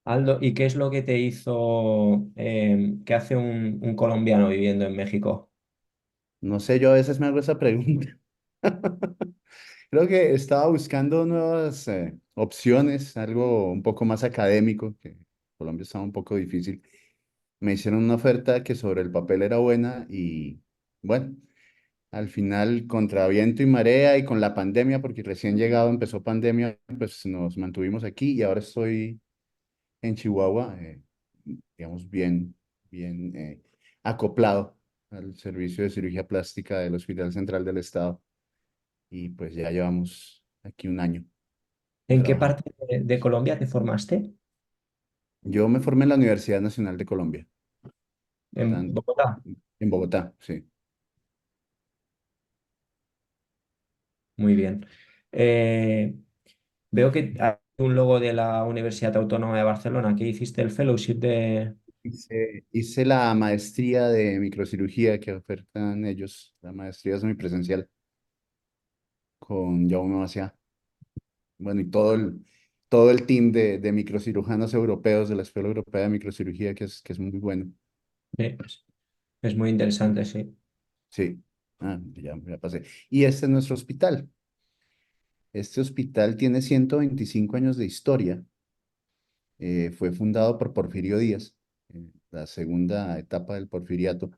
Aldo, ¿y qué es lo que te hizo, qué hace un colombiano viviendo en México? No sé, yo a veces me hago esa pregunta. Creo que estaba buscando nuevas opciones, algo un poco más académico, que Colombia estaba un poco difícil. Me hicieron una oferta que sobre el papel era buena y bueno, al final contra viento y marea y con la pandemia, porque recién llegado empezó pandemia, pues nos mantuvimos aquí y ahora estoy en Chihuahua, digamos, bien acoplado al servicio de cirugía plástica del Hospital Central del Estado. Y pues ya llevamos aquí un año ¿En qué trabajando. parte de Colombia te formaste? Yo me formé en la Universidad Nacional de Colombia, En tanto Bogotá. en Bogotá, sí. Muy bien. Eh, Veo que hay un logo de la Universidad Autónoma de Barcelona, que hiciste el fellowship de... Hice la maestría de microcirugía que ofertan ellos, la maestría semipresencial con Jaume Maciá. Bueno, y todo el team de microcirujanos europeos de la Escuela Europea de Microcirugía, que es muy bueno. pues, es muy interesante, sí. Sí, ya pasé. Y este es nuestro hospital. Este hospital tiene 125 años de historia. Fue fundado por Porfirio Díaz, la segunda etapa del porfiriato,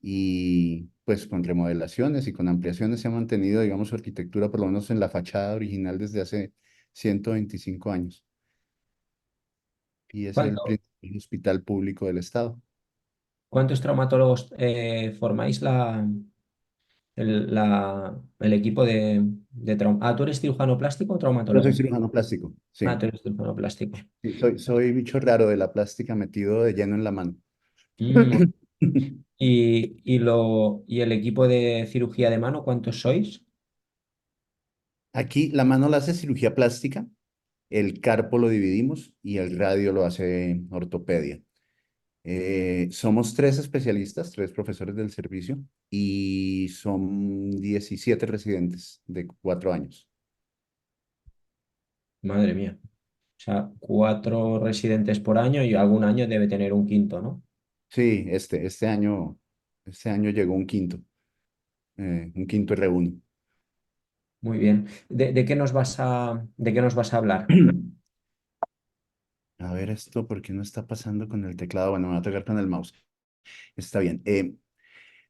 y pues con remodelaciones y con ampliaciones se ha mantenido, digamos, su arquitectura, por lo menos en la fachada original desde hace 125 años. Y es el ¿Cuánto- principal hospital público del estado. ¿Cuántos traumatólogos formáis el equipo de trauma? Ah, ¿tú eres cirujano plástico o Yo soy traumatólogo? cirujano plástico, Ah, sí. tú eres cirujano plástico. Sí, soy bicho raro de la plástica metido de lleno en la mano. Mm, y el equipo de cirugía de mano, ¿cuántos sois? Aquí la mano la hace cirugía plástica, el carpo lo dividimos y el radio lo hace ortopedia. Somos tres especialistas, tres profesores del servicio y son 17 residentes de 4 años. Madre mía. O sea, cuatro residentes por año y algún año debe tener un quinto, ¿no? Sí, este año llegó un quinto R1. Muy bien. ¿De qué de qué nos vas a hablar? A ver esto, ¿por qué no está pasando con el teclado? Bueno, me va a tocar con el mouse. Está bien.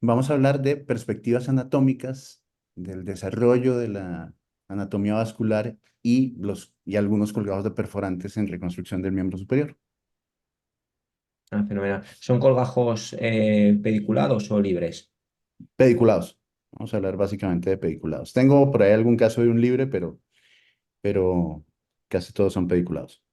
Vamos a hablar de perspectivas anatómicas, del desarrollo de la anatomía vascular y algunos colgados de perforantes en reconstrucción del miembro superior. Ah, fenomenal. ¿Son colgajos pediculados o libres? Pediculados. Vamos a hablar básicamente de pediculados. Tengo por ahí algún caso de un libre, pero casi todos son pediculados.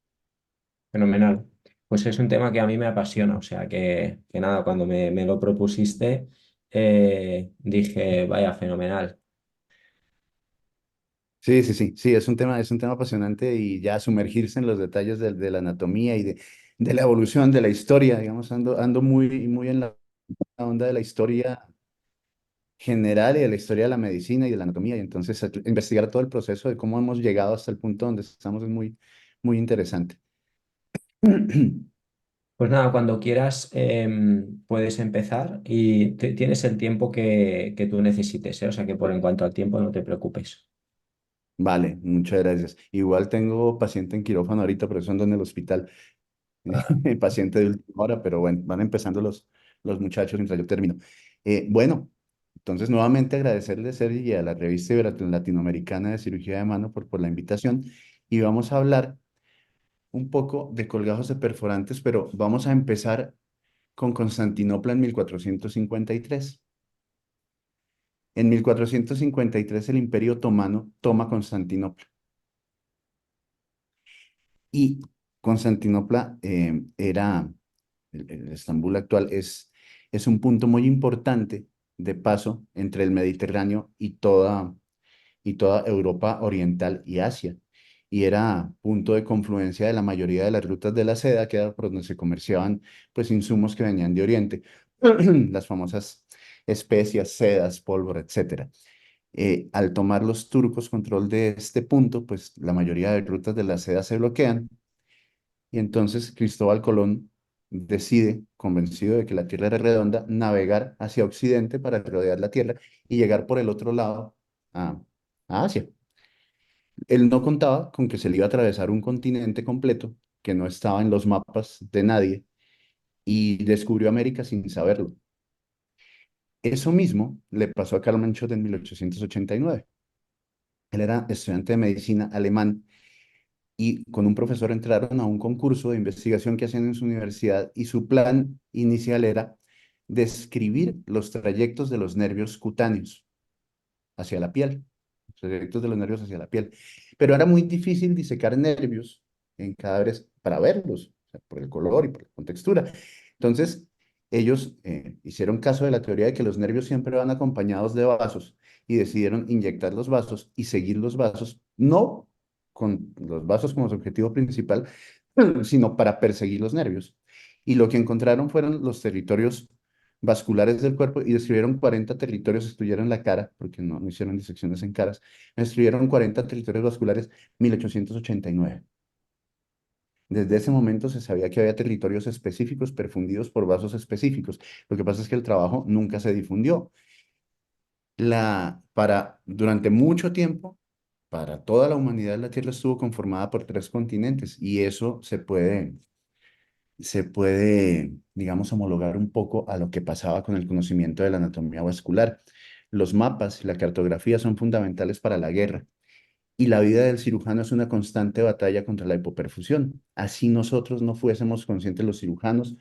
Fenomenal. Pues es un tema que a mí me apasiona. O sea que nada, cuando me lo propusiste, dije, vaya, fenomenal. Sí, sí, sí, sí, es un tema apasionante y ya sumergirse en los detalles de la anatomía y de la evolución de la historia, digamos, ando muy en la onda de la historia general y de la historia de la medicina y de la anatomía, y entonces investigar todo el proceso de cómo hemos llegado hasta el punto donde estamos es muy interesante. Pues nada, cuando quieras puedes empezar y tienes el tiempo que tú necesites, ¿eh? O sea que por en cuanto al tiempo no te preocupes. Vale, muchas gracias. Igual tengo paciente en quirófano ahorita, pero eso ando en el hospital, paciente de última hora, pero bueno, van empezando los muchachos mientras yo termino. Bueno, entonces nuevamente agradecerle, Sergio, y a la revista latinoamericana de cirugía de mano por la invitación y vamos a hablar un poco de colgajos de perforantes, pero vamos a empezar con Constantinopla en 1453. En 1453 el Imperio Otomano toma Constantinopla y Constantinopla el Estambul actual es un punto muy importante de paso entre el Mediterráneo y toda Europa Oriental y Asia. Y era punto de confluencia de la mayoría de las rutas de la seda, que era por donde se comerciaban pues insumos que venían de Oriente, las famosas especias, sedas, pólvora, etcétera. Al tomar los turcos control de este punto, pues la mayoría de rutas de la seda se bloquean Y entonces Cristóbal Colón decide, convencido de que la Tierra era redonda, navegar hacia Occidente para rodear la Tierra y llegar por el otro lado a, a Asia. Él no contaba con que se le iba a atravesar un continente completo que no estaba en los mapas de nadie y descubrió América sin saberlo. Eso mismo le pasó a Karl Manchot en 1889. Él era estudiante de medicina alemán y con un profesor entraron a un concurso de investigación que hacían en su universidad y su plan inicial era describir los trayectos de los nervios cutáneos hacia la piel, los trayectos de los nervios hacia la piel. Pero era muy difícil disecar nervios en cadáveres para verlos, o sea, por el color y por la contextura. Entonces, ellos hicieron caso de la teoría de que los nervios siempre van acompañados de vasos y decidieron inyectar los vasos y seguir los vasos, no con los vasos como su objetivo principal, sino para perseguir los nervios. Y lo que encontraron fueron los territorios vasculares del cuerpo y describieron 40 territorios, estudiaron la cara, porque no hicieron disecciones en caras, describieron 40 territorios vasculares 1889. Desde ese momento se sabía que había territorios específicos perfundidos por vasos específicos. Lo que pasa es que el trabajo nunca se difundió. Durante mucho tiempo, para toda la humanidad, la Tierra estuvo conformada por 3 continentes y eso se puede, digamos, homologar un poco a lo que pasaba con el conocimiento de la anatomía vascular. Los mapas y la cartografía son fundamentales para la guerra y la vida del cirujano es una constante batalla contra la hipoperfusión. Así nosotros no fuésemos conscientes, los cirujanos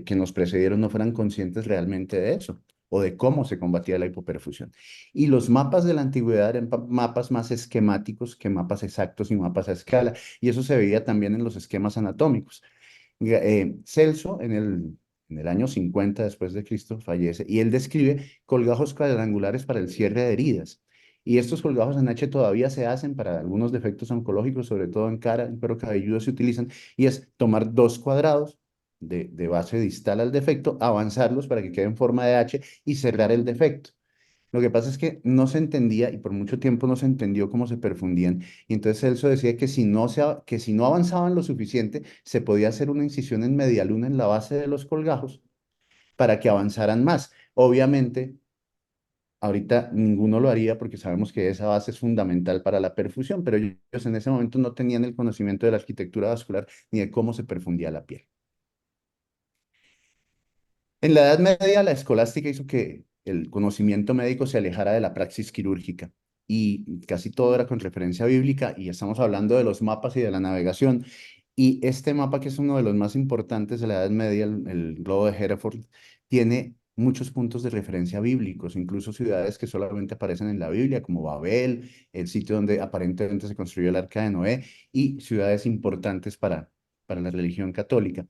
que nos precedieron no fueran conscientes realmente de eso o de cómo se combatía la hipoperfusión. Y los mapas de la antigüedad eran mapas más esquemáticos que mapas exactos y mapas a escala. Y eso se veía también en los esquemas anatómicos. Celso en el año 50 después de Cristo fallece y él describe colgajos cuadrangulares para el cierre de heridas. Y estos colgajos en H todavía se hacen para algunos defectos oncológicos, sobre todo en cara, en cuero cabelludo se utilizan, y es tomar 2 cuadrados de base distal al defecto, avanzarlos para que quede en forma de H y cerrar el defecto. Lo que pasa es que no se entendía y por mucho tiempo no se entendió cómo se perfundían. Y entonces Celso decía que si no avanzaban lo suficiente, se podía hacer una incisión en media luna en la base de los colgajos para que avanzaran más. Obviamente, ahorita ninguno lo haría porque sabemos que esa base es fundamental para la perfusión, pero ellos en ese momento no tenían el conocimiento de la arquitectura vascular ni de cómo se perfundía la piel. En la Edad Media, la escolástica hizo que el conocimiento médico se alejara de la praxis quirúrgica y casi todo era con referencia bíblica y estamos hablando de los mapas y de la navegación. Y este mapa, que es uno de los más importantes de la Edad Media, el globo de Hereford, tiene muchos puntos de referencia bíblicos, incluso ciudades que solamente aparecen en la Biblia, como Babel, el sitio donde aparentemente se construyó el Arca de Noé, y ciudades importantes para la religión católica.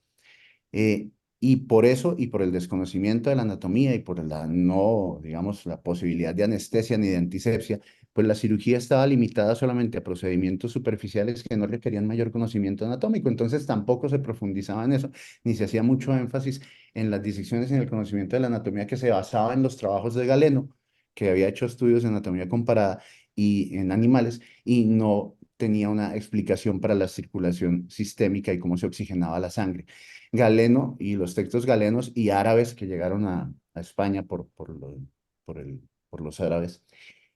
Eh, y por eso, y por el desconocimiento de la anatomía y por la no, digamos, la posibilidad de anestesia ni de antisepsia, pues la cirugía estaba limitada solamente a procedimientos superficiales que no requerían mayor conocimiento anatómico. Entonces tampoco se profundizaba en eso, ni se hacía mucho énfasis en las disecciones y en el conocimiento de la anatomía que se basaba en los trabajos de Galeno, que había hecho estudios de anatomía comparada y en animales, y no tenía una explicación para la circulación sistémica y cómo se oxigenaba la sangre. Galeno y los textos galenos y árabes que llegaron a España por los árabes,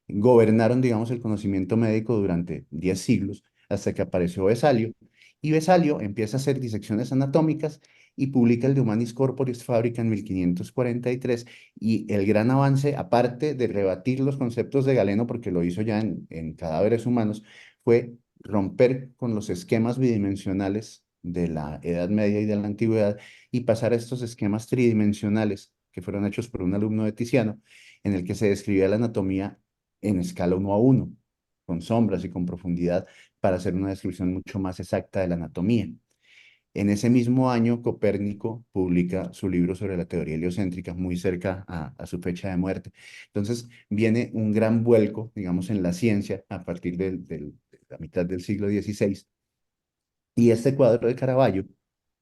gobernaron, digamos, el conocimiento médico durante 10 siglos hasta que apareció Vesalio. Y Vesalio empieza a hacer disecciones anatómicas y publica el De Humanis Corporis Fabrica en 1543. Y el gran avance, aparte de rebatir los conceptos de Galeno, porque lo hizo ya en cadáveres humanos, fue romper con los esquemas bidimensionales de la Edad Media y de la Antigüedad y pasar a estos esquemas tridimensionales que fueron hechos por un alumno de Tiziano, en el que se describía la anatomía en escala 1 a 1, con sombras y con profundidad, para hacer una descripción mucho más exacta de la anatomía. En ese mismo año, Copérnico publica su libro sobre la teoría heliocéntrica, muy cerca a su fecha de muerte. Entonces, viene un gran vuelco, digamos, en la ciencia a partir de la mitad del siglo XVI. Y este cuadro de Caravaggio,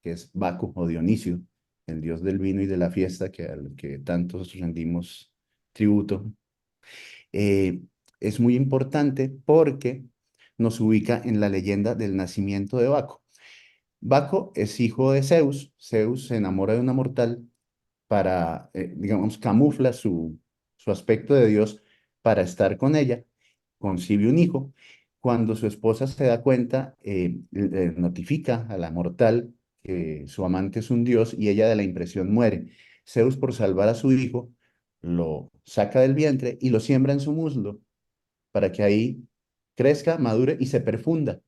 que es Baco o Dionisio, el dios del vino y de la fiesta, al que tantos rendimos tributo, eh, es muy importante porque nos ubica en la leyenda del nacimiento de Baco. Baco es hijo de Zeus. Zeus se enamora de una mortal para, digamos, camufla su aspecto de Dios para estar con ella, concibe un hijo. Cuando su esposa se da cuenta, le notifica a la mortal que su amante es un dios y ella de la impresión muere. Zeus, por salvar a su hijo, lo saca del vientre y lo siembra en su muslo para que ahí crezca, madure y se perfunda.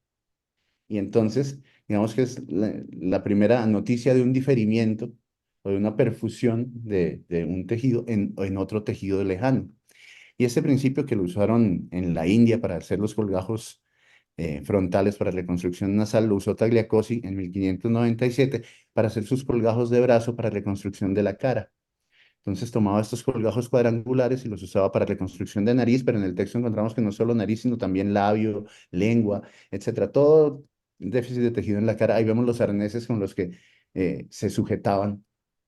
Y entonces, digamos que es la primera noticia de un diferimiento o de una perfusión de un tejido en otro tejido lejano. Y ese principio que lo usaron en la India para hacer los colgajos frontales para reconstrucción nasal, lo usó Tagliacozzi en 1597 para hacer sus colgajos de brazo para reconstrucción de la cara. Entonces tomaba estos colgajos cuadrangulares y los usaba para reconstrucción de nariz, pero en el texto encontramos que no solo nariz, sino también labio, lengua, etcétera. Todo déficit de tejido en la cara. Ahí vemos los arneses con los que se sujetaban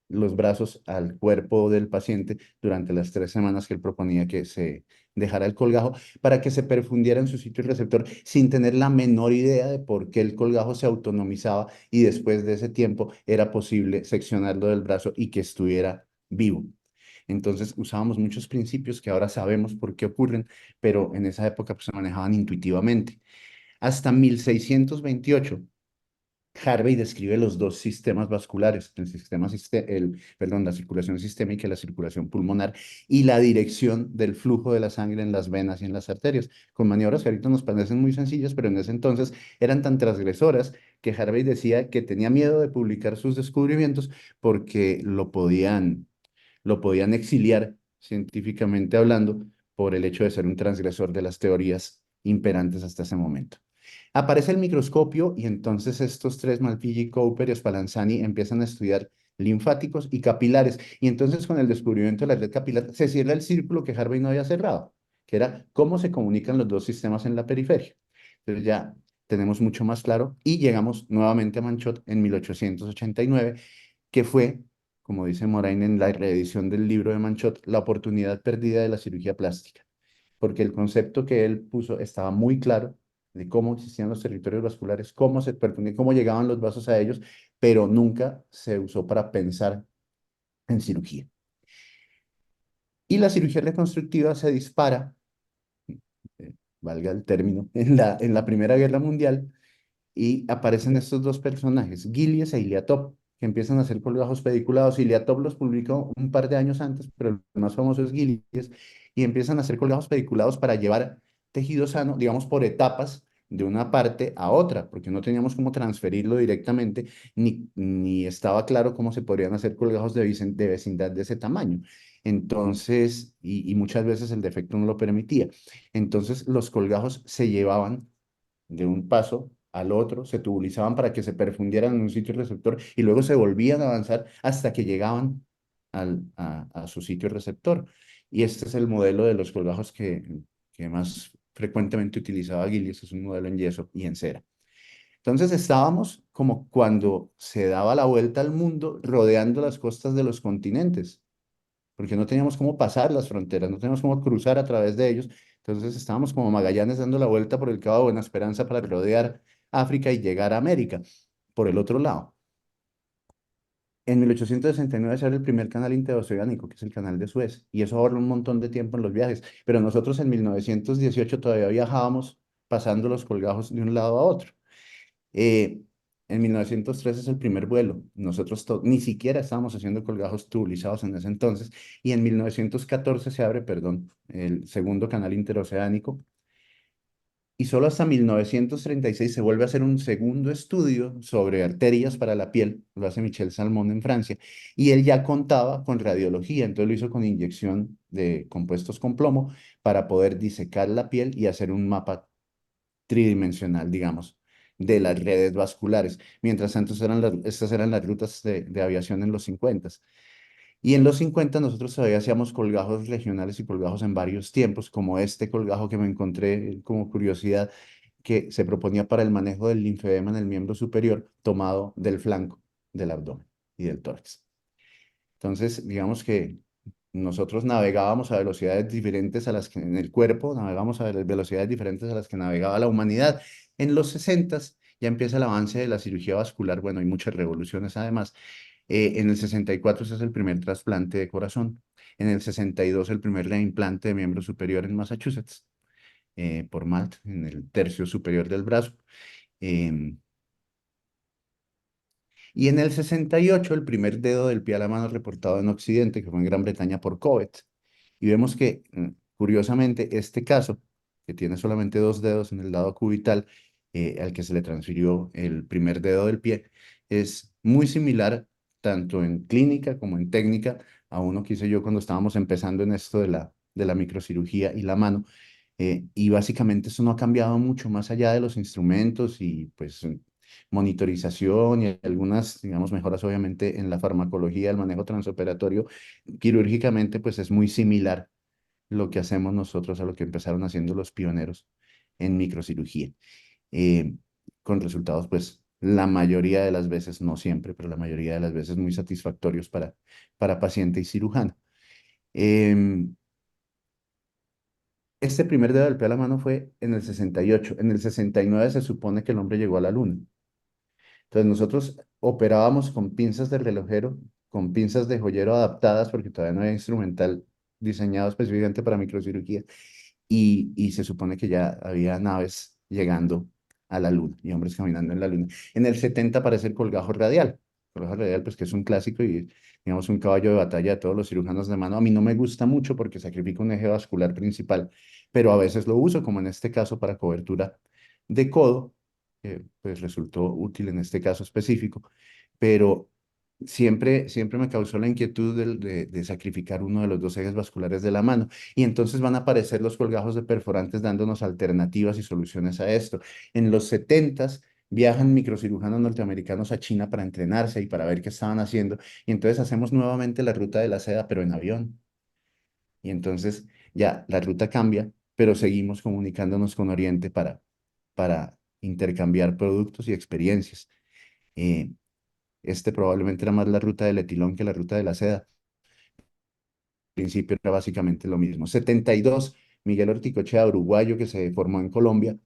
los brazos al cuerpo del paciente durante las 3 semanas que él proponía que se dejara el colgajo para que se perfundiera en su sitio receptor sin tener la menor idea de por qué el colgajo se autonomizaba y después de ese tiempo era posible seccionarlo del brazo y que estuviera vivo. Entonces usábamos muchos principios que ahora sabemos por qué ocurren, pero en esa época pues, se manejaban intuitivamente. Hasta 1628, Harvey describe los dos sistemas vasculares, perdón, la circulación sistémica y la circulación pulmonar, y la dirección del flujo de la sangre en las venas y en las arterias, con maniobras que ahorita nos parecen muy sencillas, pero en ese entonces eran tan transgresoras que Harvey decía que tenía miedo de publicar sus descubrimientos porque lo podían exiliar científicamente hablando por el hecho de ser un transgresor de las teorías imperantes hasta ese momento. Aparece el microscopio y entonces estos tres, Malpighi, Cooper y Spallanzani, empiezan a estudiar linfáticos y capilares. Y entonces con el descubrimiento de la red capilar se cierra el círculo que Harvey no había cerrado, que era cómo se comunican los dos sistemas en la periferia. Entonces ya tenemos mucho más claro y llegamos nuevamente a Manchot en 1889, que fue, como dice Moraine en la reedición del libro de Manchot, la oportunidad perdida de la cirugía plástica, porque el concepto que él puso estaba muy claro de cómo existían los territorios vasculares, cómo se perfundían, cómo llegaban los vasos a ellos, pero nunca se usó para pensar en cirugía. Y la cirugía reconstructiva se dispara, valga el término, en la Primera Guerra Mundial, y aparecen estos dos personajes, Gillies e Iliatov, que empiezan a hacer colgajos pediculados. Iliatov los publicó un par de años antes, pero el más famoso es Gillies, y empiezan a hacer colgajos pediculados para llevar tejido sano, digamos, por etapas de una parte a otra, porque no teníamos cómo transferirlo directamente, ni estaba claro cómo se podrían hacer colgajos de vecindad de ese tamaño. Entonces, y muchas veces el defecto no lo permitía. Entonces, los colgajos se llevaban de un paso al otro, se tubulizaban para que se perfundieran en un sitio receptor y luego se volvían a avanzar hasta que llegaban a su sitio receptor. Y este es el modelo de los colgajos que más frecuentemente utilizaba Gillies, es un modelo en yeso y en cera. Entonces estábamos como cuando se daba la vuelta al mundo rodeando las costas de los continentes, porque no teníamos cómo pasar las fronteras, no teníamos cómo cruzar a través de ellos. Entonces estábamos como Magallanes dando la vuelta por el Cabo de Buena Esperanza para rodear África y llegar a América por el otro lado. En 1869 se abre el primer canal interoceánico, que es el canal de Suez, y eso ahorra un montón de tiempo en los viajes. Pero nosotros en 1918 todavía viajábamos pasando los colgajos de un lado a otro. Eh, en 1903 es el primer vuelo. Nosotros ni siquiera estábamos haciendo colgajos tubulizados en ese entonces. Y en 1914 se abre, perdón, el segundo canal interoceánico. Y solo hasta 1936 se vuelve a hacer un segundo estudio sobre arterias para la piel. Lo hace Michel Salmon en Francia. Y él ya contaba con radiología. Entonces lo hizo con inyección de compuestos con plomo para poder disecar la piel y hacer un mapa tridimensional, digamos, de las redes vasculares. Mientras tanto, estas eran las rutas de aviación en los 50. Y en los 50 nosotros todavía hacíamos colgajos regionales y colgajos en varios tiempos, como este colgajo que me encontré como curiosidad, que se proponía para el manejo del linfedema en el miembro superior, tomado del flanco, del abdomen y del tórax. Entonces, digamos que nosotros navegábamos a velocidades diferentes a las que en el cuerpo, navegamos a velocidades diferentes a las que navegaba la humanidad. En los 60 ya empieza el avance de la cirugía vascular, bueno, hay muchas revoluciones además. En el 64 se hace el primer trasplante de corazón. En el 62 el primer reimplante de miembro superior en Massachusetts, por Malt, en el tercio superior del brazo. Em, y en el 68 el primer dedo del pie a la mano reportado en Occidente, que fue en Gran Bretaña por Covet. Y vemos que, curiosamente, este caso, que tiene solamente dos dedos en el lado cubital, al que se le transfirió el primer dedo del pie, es muy similar, tanto en clínica como en técnica, a uno que hice yo cuando estábamos empezando en esto de la microcirugía y la mano. Y básicamente eso no ha cambiado mucho más allá de los instrumentos y pues monitorización y algunas, digamos, mejoras obviamente en la farmacología, el manejo transoperatorio. Quirúrgicamente pues es muy similar lo que hacemos nosotros a lo que empezaron haciendo los pioneros en microcirugía, eh, con resultados pues la mayoría de las veces, no siempre, pero la mayoría de las veces muy satisfactorios para paciente y cirujano. Em, Este primer dedo del pie a la mano fue en el 68. En el 69 se supone que el hombre llegó a la luna. Entonces nosotros operábamos con pinzas de relojero, con pinzas de joyero adaptadas, porque todavía no había instrumental diseñado específicamente para microcirugía. Y se supone que ya había naves llegando a la luna y hombres caminando en la luna. En el 70 aparece el colgajo radial. El colgajo radial, pues que es un clásico y digamos un caballo de batalla de todos los cirujanos de mano. A mí no me gusta mucho porque sacrifica un eje vascular principal, pero a veces lo uso, como en este caso para cobertura de codo, que pues resultó útil en este caso específico, pero siempre me causó la inquietud de sacrificar uno de los dos ejes vasculares de la mano. Y entonces van a aparecer los colgajos de perforantes dándonos alternativas y soluciones a esto. En los 70 viajan microcirujanos norteamericanos a China para entrenarse y para ver qué estaban haciendo. Y entonces hacemos nuevamente la ruta de la seda, pero en avión. Y entonces ya la ruta cambia, pero seguimos comunicándonos con Oriente para intercambiar productos y experiencias. Eh, este probablemente era más la ruta del etilón que la ruta de la seda. Al principio era básicamente lo mismo. 72, Miguel Orticochea, uruguayo que se formó en Colombia,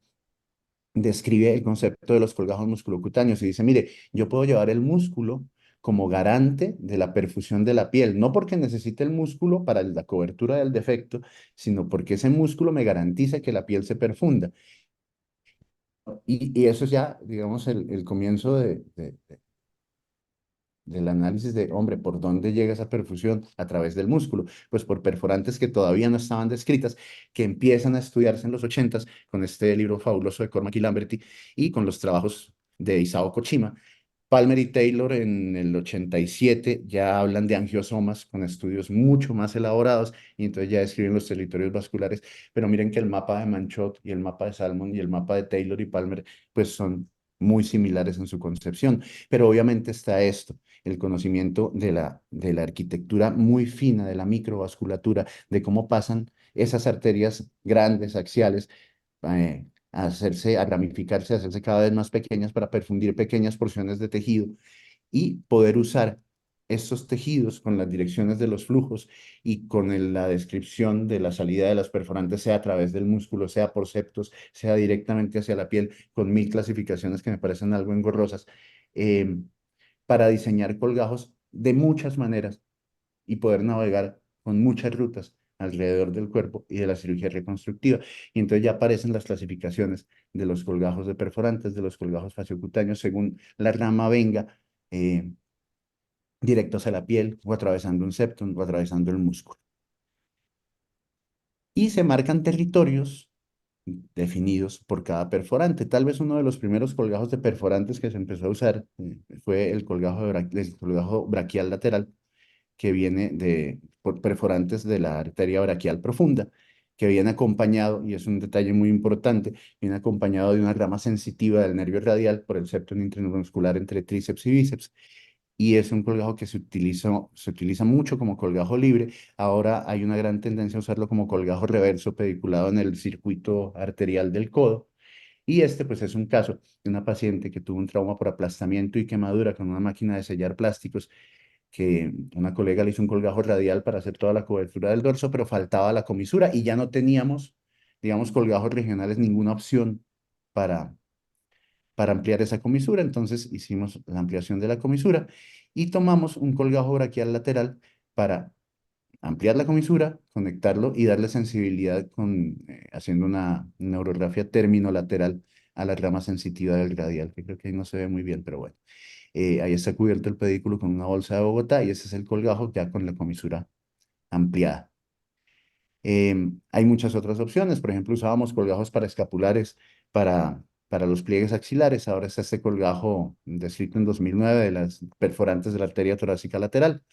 describe el concepto de los colgajos musculocutáneos y dice, mire, yo puedo llevar el músculo como garante de la perfusión de la piel, no porque necesite el músculo para la cobertura del defecto, sino porque ese músculo me garantiza que la piel se perfunda. Y eso es ya, digamos, el comienzo del análisis de, hombre, ¿por dónde llega esa perfusión? A través del músculo. Pues por perforantes que todavía no estaban descritas, que empiezan a estudiarse en los 80 con este libro fabuloso de Cormac y Lamberty y con los trabajos de Isao Kojima. Palmer y Taylor en el 87 ya hablan de angiosomas con estudios mucho más elaborados y entonces ya describen los territorios vasculares, pero miren que el mapa de Manchot y el mapa de Salmon y el mapa de Taylor y Palmer pues son muy similares en su concepción, pero obviamente está esto, el conocimiento de la arquitectura muy fina de la microvasculatura, de cómo pasan esas arterias grandes, axiales, a ramificarse, a hacerse cada vez más pequeñas para perfundir pequeñas porciones de tejido y poder usar estos tejidos con las direcciones de los flujos y con la descripción de la salida de las perforantes, sea a través del músculo, sea por septos, sea directamente hacia la piel, con mil clasificaciones que me parecen algo engorrosas, eh, para diseñar colgajos de muchas maneras y poder navegar con muchas rutas alrededor del cuerpo y de la cirugía reconstructiva. Y entonces ya aparecen las clasificaciones de los colgajos de perforantes, de los colgajos fasciocutáneos, según la rama venga, eh, directos a la piel o atravesando un septum o atravesando el músculo. Y se marcan territorios definidos por cada perforante. Tal vez uno de los primeros colgajos de perforantes que se empezó a usar fue el colgajo braquial lateral, que viene por perforantes de la arteria braquial profunda, que viene acompañado, y es un detalle muy importante, viene acompañado de una rama sensitiva del nervio radial por el septum intramuscular entre tríceps y bíceps. Y es un colgajo que se utiliza mucho como colgajo libre. Ahora hay una gran tendencia a usarlo como colgajo reverso pediculado en el circuito arterial del codo. Y este, pues, es un caso de una paciente que tuvo un trauma por aplastamiento y quemadura con una máquina de sellar plásticos que una colega le hizo un colgajo radial para hacer toda la cobertura del dorso, pero faltaba la comisura y ya no teníamos, digamos, colgajos regionales, ninguna opción para, para ampliar esa comisura. Entonces hicimos la ampliación de la comisura y tomamos un colgajo braquial lateral para ampliar la comisura, conectarlo y darle sensibilidad haciendo una neurografía término-lateral a la rama sensitiva del radial, que creo que ahí no se ve muy bien, pero bueno. Ahí está cubierto el pedículo con una bolsa de Bogotá y ese es el colgajo ya con la comisura ampliada. Hay muchas otras opciones, por ejemplo, usábamos colgajos para escapulares para los pliegues axilares. Ahora está este colgajo descrito en 2009 de las perforantes de la arteria torácica lateral.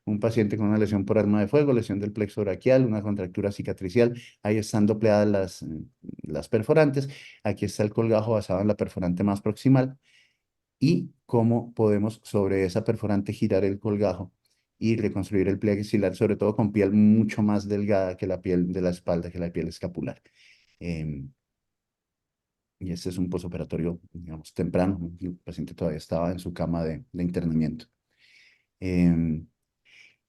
Un paciente con una lesión por arma de fuego, lesión del plexo braquial, una contractura cicatricial. Ahí están dopleadas las perforantes. Aquí está el colgajo basado en la perforante más proximal y cómo podemos sobre esa perforante girar el colgajo y reconstruir el pliegue axilar, sobre todo con piel mucho más delgada que la piel de la espalda, que la piel escapular. Em, y este es un posoperatorio, digamos, temprano. El paciente todavía estaba en su cama de internamiento. Em,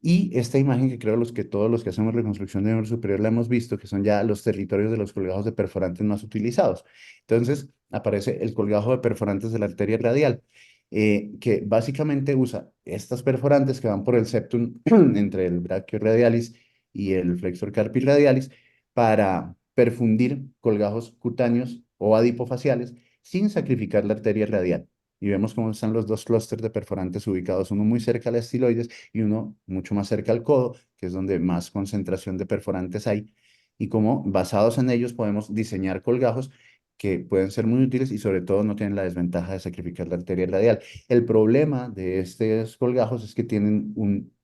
y esta imagen que creo que todos los que hacemos reconstrucción de miembro superior la hemos visto, que son ya los territorios de los colgajos de perforantes más utilizados. Entonces aparece el colgajo de perforantes de la arteria radial, que básicamente usa estas perforantes que van por el septum entre el brachioradialis y el flexor carpi radialis para perfundir colgajos cutáneos o adipofaciales sin sacrificar la arteria radial. Y vemos cómo están los dos clústeres de perforantes ubicados, uno muy cerca al estiloides y uno mucho más cerca al codo, que es donde más concentración de perforantes hay, y cómo basados en ellos podemos diseñar colgajos que pueden ser muy útiles y sobre todo no tienen la desventaja de sacrificar la arteria radial. El problema de estos colgajos es que tienen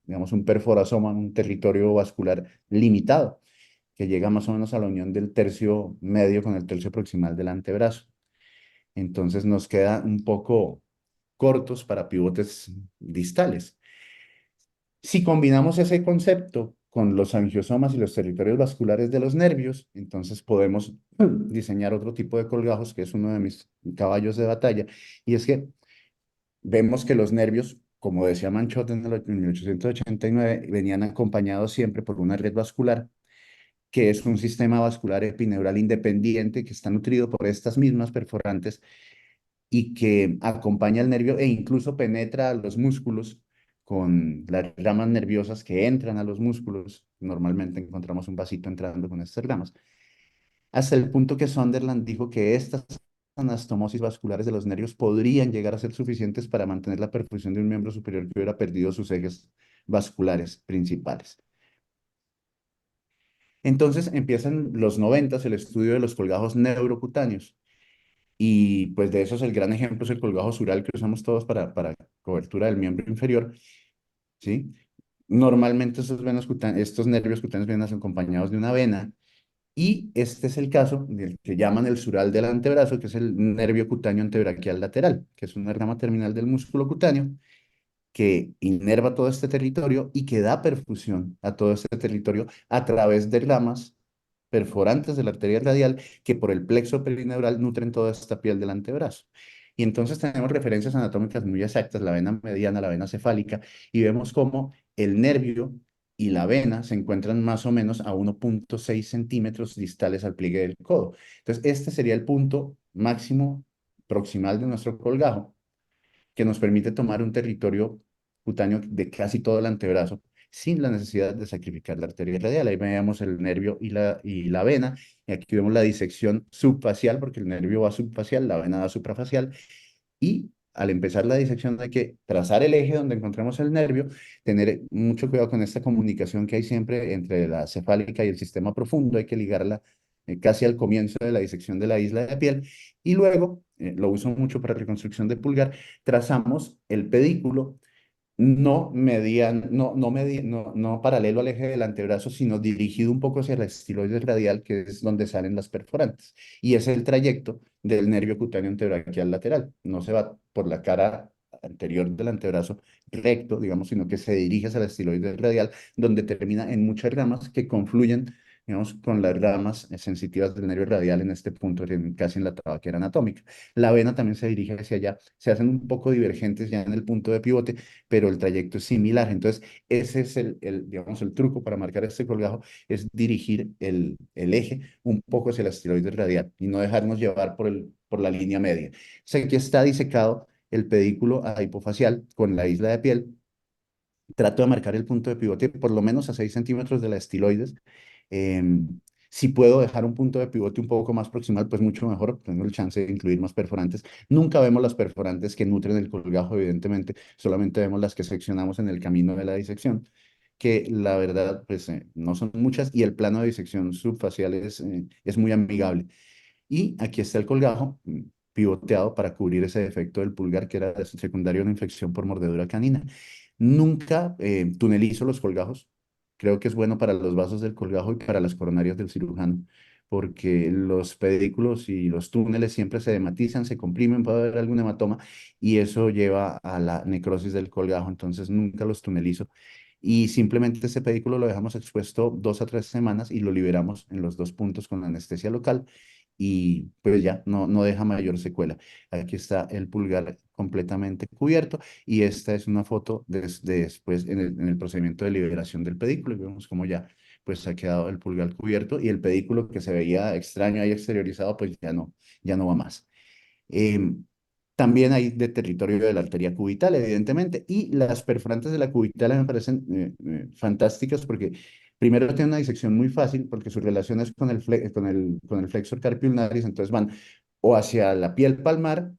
digamos, un perforasoma, un territorio vascular limitado, que llega más o menos a la unión del tercio medio con el tercio proximal del antebrazo. Entonces nos queda un poco cortos para pivotes distales. Si combinamos ese concepto con los angiosomas y los territorios vasculares de los nervios, entonces podemos diseñar otro tipo de colgajos, que es uno de mis caballos de batalla, y es que vemos que los nervios, como decía Manchot en 1889, venían acompañados siempre por una red vascular, que es un sistema vascular epineural independiente que está nutrido por estas mismas perforantes y que acompaña al nervio e incluso penetra a los músculos con las ramas nerviosas que entran a los músculos. Normalmente encontramos un vasito entrando con estas ramas, hasta el punto que Sunderland dijo que estas anastomosis vasculares de los nervios podrían llegar a ser suficientes para mantener la perfusión de un miembro superior que hubiera perdido sus ejes vasculares principales. Entonces empiezan los 90 el estudio de los colgajos neurocutáneos. Y pues de esos el gran ejemplo es el colgajo sural que usamos todos para cobertura del miembro inferior, ¿sí? Normalmente estos nervios cutáneos vienen acompañados de una vena y este es el caso del que llaman el sural del antebrazo, que es el nervio cutáneo antebraquial lateral, que es una rama terminal del músculo cutáneo que inerva todo este territorio y que da perfusión a todo este territorio a través de ramas perforantes de la arteria radial que por el plexo perineural nutren toda esta piel del antebrazo. Y entonces tenemos referencias anatómicas muy exactas, la vena mediana, la vena cefálica, y vemos cómo el nervio y la vena se encuentran más o menos a 1,6 centímetros distales al pliegue del codo. Entonces, este sería el punto máximo proximal de nuestro colgajo que nos permite tomar un territorio cutáneo de casi todo el antebrazo sin la necesidad de sacrificar la arteria radial. Ahí veíamos el nervio y la vena, y aquí vemos la disección subfacial, porque el nervio va subfacial, la vena va suprafacial, y al empezar la disección hay que trazar el eje donde encontramos el nervio, tener mucho cuidado con esta comunicación que hay siempre entre la cefálica y el sistema profundo, hay que ligarla casi al comienzo de la disección de la isla de piel, y luego, lo uso mucho para reconstrucción de pulgar, trazamos el pedículo no paralelo al eje del antebrazo, sino dirigido un poco hacia la estiloides radial, que es donde salen las perforantes. Y es el trayecto del nervio cutáneo antebraquial lateral. No se va por la cara anterior del antebrazo recto, digamos, sino que se dirige hacia la estiloides radial, donde termina en muchas ramas que confluyen digamos, con las ramas sensitivas del nervio radial en este punto, casi en la tabaquera anatómica. La vena también se dirige hacia allá, se hacen un poco divergentes ya en el punto de pivote, pero el trayecto es similar. Entonces, ese es digamos, el truco para marcar este colgajo, es dirigir el eje un poco hacia el esteroide radial y no dejarnos llevar por la línea media. O sea, aquí está disecado el pedículo hipofacial con la isla de piel. Trato de marcar el punto de pivote por lo menos a 6 centímetros de la estiloides. Si puedo dejar un punto de pivote un poco más proximal, pues mucho mejor, tengo el chance de incluir más perforantes. Nunca vemos las perforantes que nutren el colgajo, evidentemente, solamente vemos las que seccionamos en el camino de la disección, que la verdad, pues no son muchas y el plano de disección subfacial es muy amigable. Y aquí está el colgajo pivoteado para cubrir ese defecto del pulgar que era secundario a una infección por mordedura canina. Nunca tunelizo los colgajos. Creo que es bueno para los vasos del colgajo y para las coronarias del cirujano, porque los pedículos y los túneles siempre se dematizan, se comprimen, puede haber algún hematoma y eso lleva a la necrosis del colgajo. Entonces nunca los tunelizo. Y simplemente ese pedículo lo dejamos expuesto 2 a 3 semanas y lo liberamos en los dos puntos con la anestesia local y pues ya no deja mayor secuela. Aquí está el pulgar completamente cubierto y esta es una foto después en el procedimiento de liberación del pedículo y vemos cómo ya pues ha quedado el pulgar cubierto y el pedículo que se veía extraño ahí exteriorizado pues ya no va más. Em, También hay de territorio de la arteria cubital, evidentemente, y las perforantes de la cubital me parecen fantásticas porque primero tienen una disección muy fácil porque su relación es con el flexor carpi ulnaris, entonces van o hacia la piel palmar,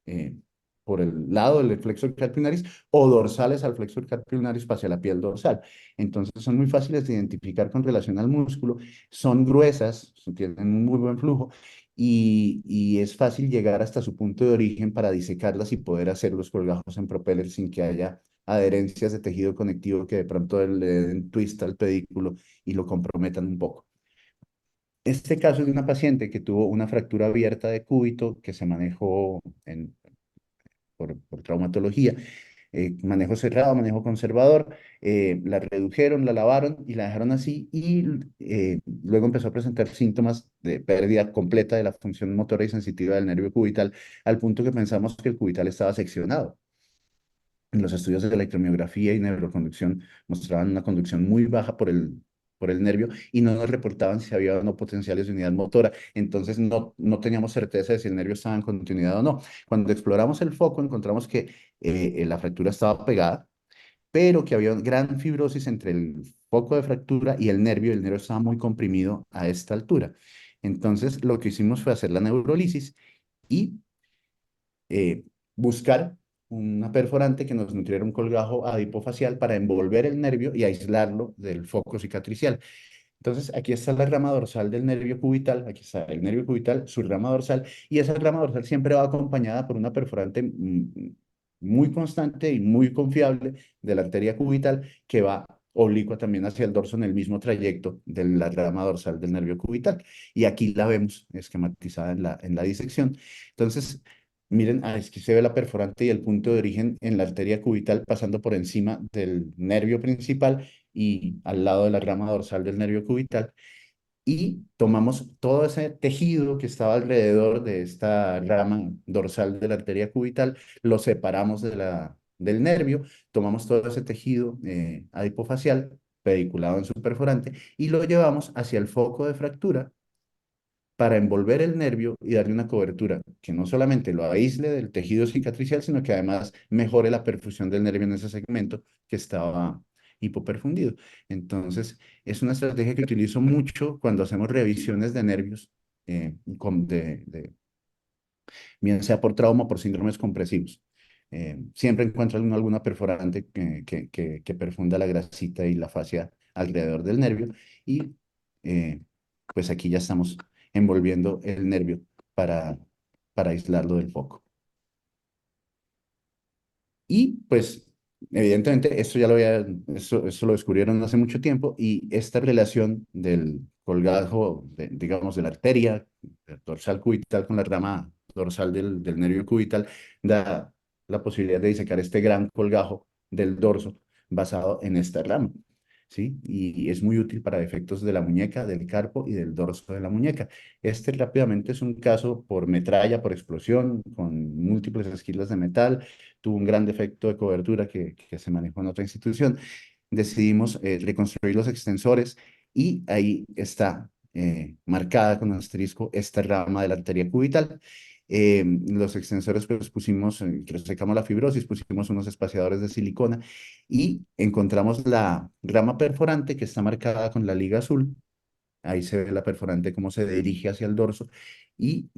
eh, por el lado del flexor carpi ulnaris, o dorsales al flexor carpi ulnaris hacia la piel dorsal. Entonces son muy fáciles de identificar con relación al músculo, son gruesas, tienen un muy buen flujo y es fácil llegar hasta su punto de origen para disecarlas y poder hacer los colgajos en propeller sin que haya adherencias de tejido conectivo que de pronto le den twist al pedículo y lo comprometan un poco. Este caso es de una paciente que tuvo una fractura abierta de cúbito que se manejó por traumatología. Manejo cerrado, manejo conservador, la redujeron, la lavaron y la dejaron así y luego empezó a presentar síntomas de pérdida completa de la función motora y sensitiva del nervio cubital, al punto que pensamos que el cubital estaba seccionado. Los estudios de electromiografía y neuroconducción mostraban una conducción muy baja por el nervio y no nos reportaban si había o no potenciales de unidad motora. Entonces no teníamos certeza de si el nervio estaba en continuidad o no. Cuando exploramos el foco, encontramos que la fractura estaba pegada, pero que había gran fibrosis entre el foco de fractura y el nervio. El nervio estaba muy comprimido a esta altura. Entonces, lo que hicimos fue hacer la neurolisis y eh, buscar una perforante que nos nutriera un colgajo adipofacial para envolver el nervio y aislarlo del foco cicatricial. Entonces, aquí está la rama dorsal del nervio cubital, aquí está el nervio cubital, su rama dorsal, y esa rama dorsal siempre va acompañada por una perforante muy constante y muy confiable de la arteria cubital que va oblicua también hacia el dorso en el mismo trayecto de la rama dorsal del nervio cubital. Y aquí la vemos esquematizada en la disección. Entonces, miren, aquí se ve la perforante y el punto de origen en la arteria cubital pasando por encima del nervio principal y al lado de la rama dorsal del nervio cubital. Y tomamos todo ese tejido que estaba alrededor de esta rama dorsal de la arteria cubital, lo separamos del nervio, tomamos todo ese tejido adipofacial, pediculado en su perforante, y lo llevamos hacia el foco de fractura para envolver el nervio y darle una cobertura que no solamente lo aísle del tejido cicatricial, sino que además mejore la perfusión del nervio en ese segmento que estaba hipoperfundido. Entonces, es una estrategia que utilizo mucho cuando hacemos revisiones de nervios, bien sea por trauma o por síndromes compresivos. Siempre encuentro alguna perforante que perfunda la grasita y la fascia alrededor del nervio y pues aquí ya estamos envolviendo el nervio para, para aislarlo del foco. Y pues, evidentemente, esto ya eso lo descubrieron hace mucho tiempo y esta relación del colgajo, digamos, de la arteria dorsal cubital con la rama dorsal del nervio cubital da la posibilidad de disecar este gran colgajo del dorso basado en esta rama. ¿sí? Y es muy útil para defectos de la muñeca, del carpo y del dorso de la muñeca. Este rápidamente es un caso por metralla, por explosión, con múltiples esquilas de metal, tuvo un gran defecto de cobertura que se manejó en otra institución. Decidimos reconstruir los extensores y ahí está marcada con asterisco esta rama de la arteria cubital. Los extensores pues pusimos, resecamos la fibrosis, pusimos unos espaciadores de silicona y encontramos la rama perforante que está marcada con la liga azul. Ahí se ve la perforante cómo se dirige hacia el dorso y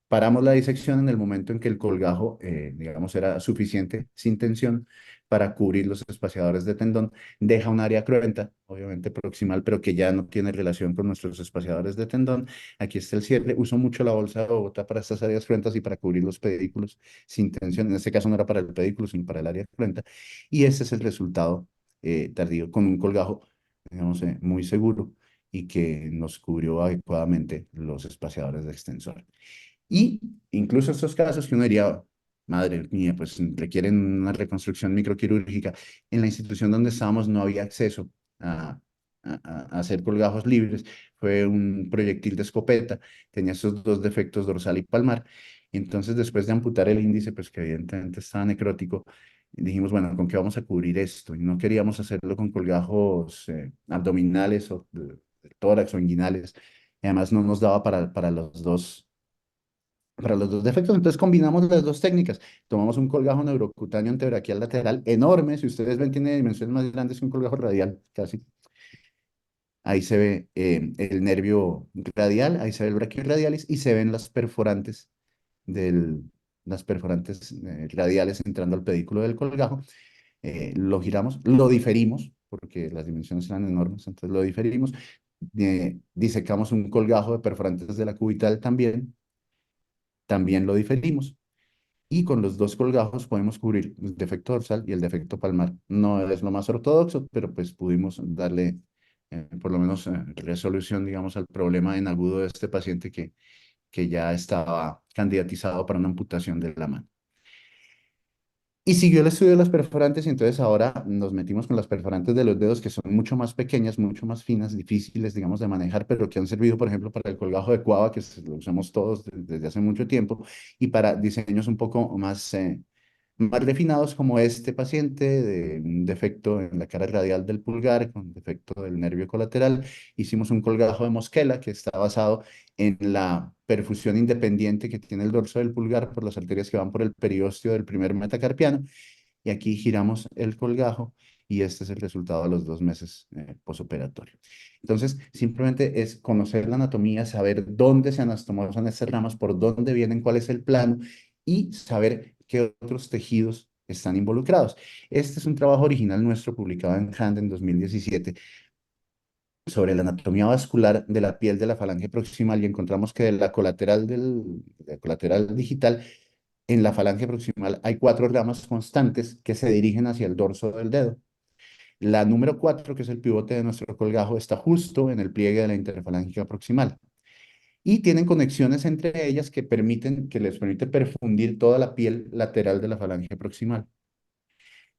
paramos la disección en el momento en que el colgajo, digamos, era suficiente sin tensión para cubrir los espaciadores de tendón. Deja un área cruenta, obviamente proximal, pero que ya no tiene relación con nuestros espaciadores de tendón. Aquí está el cierre. Uso mucho la bolsa de Bogotá para estas áreas cruentas y para cubrir los pedículos sin tensión. En este caso no era para el pedículo, sino para el área cruenta. Y ese es el resultado tardío con un colgajo, digamos, muy seguro y que nos cubrió adecuadamente los espaciadores de extensor. Y incluso estos casos que uno diría, madre mía, pues requieren una reconstrucción microquirúrgica. En la institución donde estábamos no había acceso a, a hacer colgajos libres. Fue un proyectil de escopeta, tenía esos dos defectos dorsal y palmar. Entonces, después de amputar el índice, pues que evidentemente estaba necrótico, dijimos, bueno, ¿con qué vamos a cubrir esto? Y no queríamos hacerlo con colgajos abdominales o de tórax o inguinales. Y además no nos daba para los dos defectos. Entonces combinamos las dos técnicas. Tomamos un colgajo neurocutáneo antebraquial lateral enorme. Si ustedes ven, tiene dimensiones más grandes que un colgajo radial, casi. Ahí se ve el nervio radial, ahí se ve el brachioradialis y se ven del, las perforantes radiales entrando al pedículo del colgajo. Lo giramos, lo diferimos, porque las dimensiones eran enormes, entonces lo diferimos. Disecamos un colgajo de perforantes de la cubital también lo diferimos. Y con los dos colgajos podemos cubrir el defecto dorsal y el defecto palmar. No es lo más ortodoxo, pero pues pudimos darle por lo menos resolución, digamos, al problema en agudo de este paciente que ya estaba candidatizado para una amputación de la mano. Y siguió el estudio de las perforantes y entonces ahora nos metimos con las perforantes de los dedos que son mucho más pequeñas, mucho más finas, difíciles, digamos, de manejar, pero que han servido, por ejemplo, para el colgajo de cuava, que lo usamos todos desde hace mucho tiempo, y para diseños un poco más refinados como este paciente de un defecto en la cara radial del pulgar, con defecto del nervio colateral. Hicimos un colgajo de Mosquela que está basado en la perfusión independiente que tiene el dorso del pulgar por las arterias que van por el periósteo del primer metacarpiano. Y aquí giramos el colgajo y este es el resultado de los 2 meses posoperatorio. Entonces, simplemente es conocer la anatomía, saber dónde se anastomosan estas ramas, por dónde vienen, cuál es el plano y saber qué otros tejidos están involucrados. Este es un trabajo original nuestro publicado en Hand en 2017 sobre la anatomía vascular de la piel de la falange proximal y encontramos que de la colateral digital en la falange proximal hay 4 ramas constantes que se dirigen hacia el dorso del dedo. La número 4, que es el pivote de nuestro colgajo, está justo en el pliegue de la interfalángica proximal. Y tienen conexiones entre ellas que les permite perfundir toda la piel lateral de la falange proximal.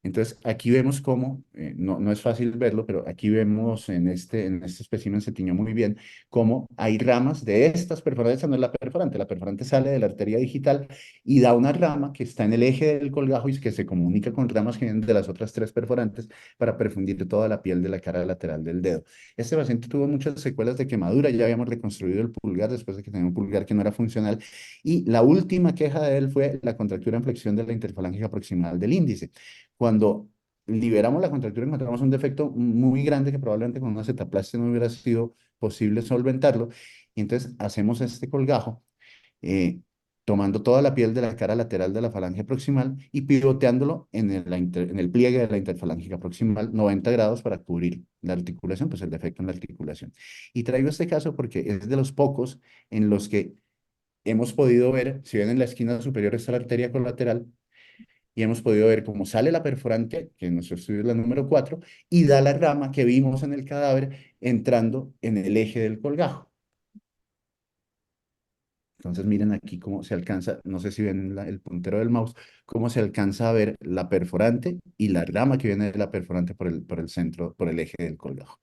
Entonces, aquí vemos cómo, no es fácil verlo, pero aquí vemos en este espécimen se tiñó muy bien, cómo hay ramas de estas perforantes, esta no es la perforante sale de la arteria digital y da una rama que está en el eje del colgajo y que se comunica con ramas que vienen de las otras 3 perforantes para perfundir toda la piel de la cara lateral del dedo. Este paciente tuvo muchas secuelas de quemadura, ya habíamos reconstruido el pulgar después de que tenía un pulgar que no era funcional y la última queja de él fue la contractura en flexión de la interfalángica proximal del índice. Cuando liberamos la contractura, encontramos un defecto muy grande que probablemente con una acetaplastia no hubiera sido posible solventarlo. Y entonces hacemos este colgajo, eh, tomando toda la piel de la cara lateral de la falange proximal y pivoteándolo en el pliegue de la interfalángica proximal 90 grados para cubrir la articulación, pues el defecto en la articulación. Y traigo este caso porque es de los pocos en los que hemos podido ver, si ven en la esquina superior está la arteria colateral, y hemos podido ver cómo sale la perforante, que en nuestro estudio es la número 4 y da la rama que vimos en el cadáver entrando en el eje del colgajo. Entonces miren aquí cómo se alcanza, no sé si ven el puntero del mouse, cómo se alcanza a ver la perforante y la rama que viene de la perforante por el centro, por el eje del colgajo.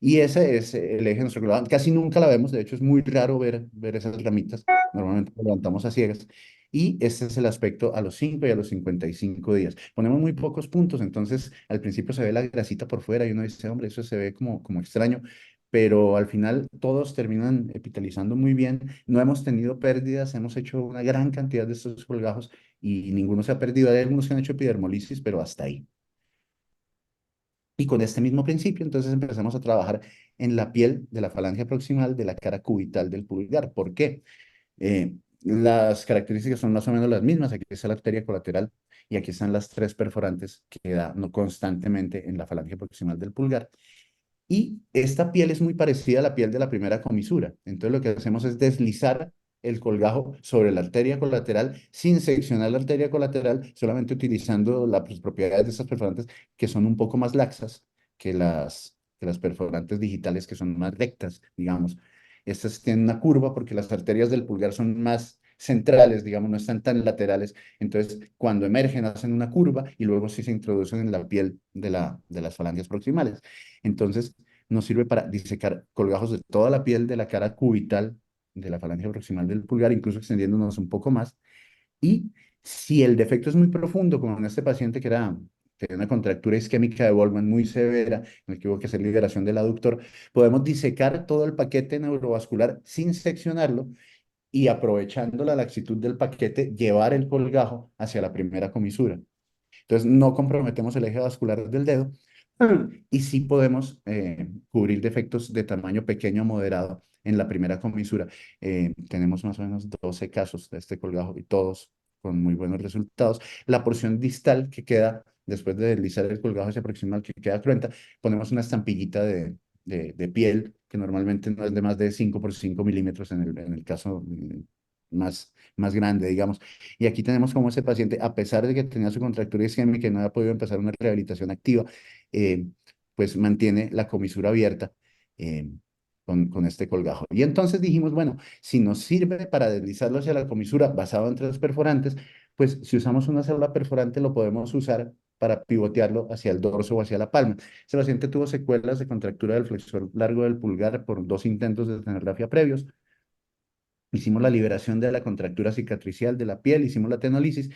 Y ese es el eje de nuestro colgajo. Casi nunca la vemos, de hecho es muy raro ver esas ramitas, normalmente lo levantamos a ciegas. Y este es el aspecto a los 5 y a los 55 días. Ponemos muy pocos puntos, entonces al principio se ve la grasita por fuera y uno dice, hombre, eso se ve como extraño, pero al final todos terminan epitalizando muy bien. No hemos tenido pérdidas, hemos hecho una gran cantidad de estos colgajos y ninguno se ha perdido. Hay algunos que han hecho epidermolisis, pero hasta ahí. Y con este mismo principio, entonces empezamos a trabajar en la piel de la falange proximal de la cara cubital del pulgar. ¿Por qué? Las características son más o menos las mismas. Aquí está la arteria colateral y aquí están las tres perforantes que da no, constantemente en la falange proximal del pulgar. Y esta piel es muy parecida a la piel de la primera comisura. Entonces lo que hacemos es deslizar el colgajo sobre la arteria colateral sin seccionar la arteria colateral, solamente utilizando las propiedades de estas perforantes que son un poco más laxas que las perforantes digitales que son más rectas, digamos. Estas tienen una curva porque las arterias del pulgar son más centrales, digamos, no están tan laterales. Entonces, cuando emergen, hacen una curva y luego sí se introducen en la piel de las falanges proximales. Entonces, nos sirve para disecar colgajos de toda la piel de la cara cubital de la falange proximal del pulgar, incluso extendiéndonos un poco más. Y si el defecto es muy profundo, como en este paciente tenía una contractura isquémica de Volkmann muy severa, en el que hubo que hacer liberación del aductor, podemos disecar todo el paquete neurovascular sin seccionarlo y aprovechando la laxitud del paquete, llevar el colgajo hacia la primera comisura. Entonces, no comprometemos el eje vascular del dedo y sí podemos cubrir defectos de tamaño pequeño a moderado en la primera comisura. Tenemos más o menos 12 casos de este colgajo y todos con muy buenos resultados. La porción distal que queda después de deslizar el colgajo hacia proximal, que queda cruenta, ponemos una estampillita de piel que normalmente no es de más de 5 por 5 milímetros en el caso más grande, digamos. Y aquí tenemos como ese paciente, a pesar de que tenía su contractura isquémica y no había podido empezar una rehabilitación activa, eh, pues mantiene la comisura abierta eh, con este colgajo. Y entonces dijimos, bueno, si nos sirve para deslizarlo hacia la comisura basado en tres perforantes, pues si usamos una célula perforante lo podemos usar para pivotearlo hacia el dorso o hacia la palma. Este paciente tuvo secuelas de contractura del flexor largo del pulgar por 2 intentos de tenografía previos. Hicimos la liberación de la contractura cicatricial de la piel, hicimos la tenolisis,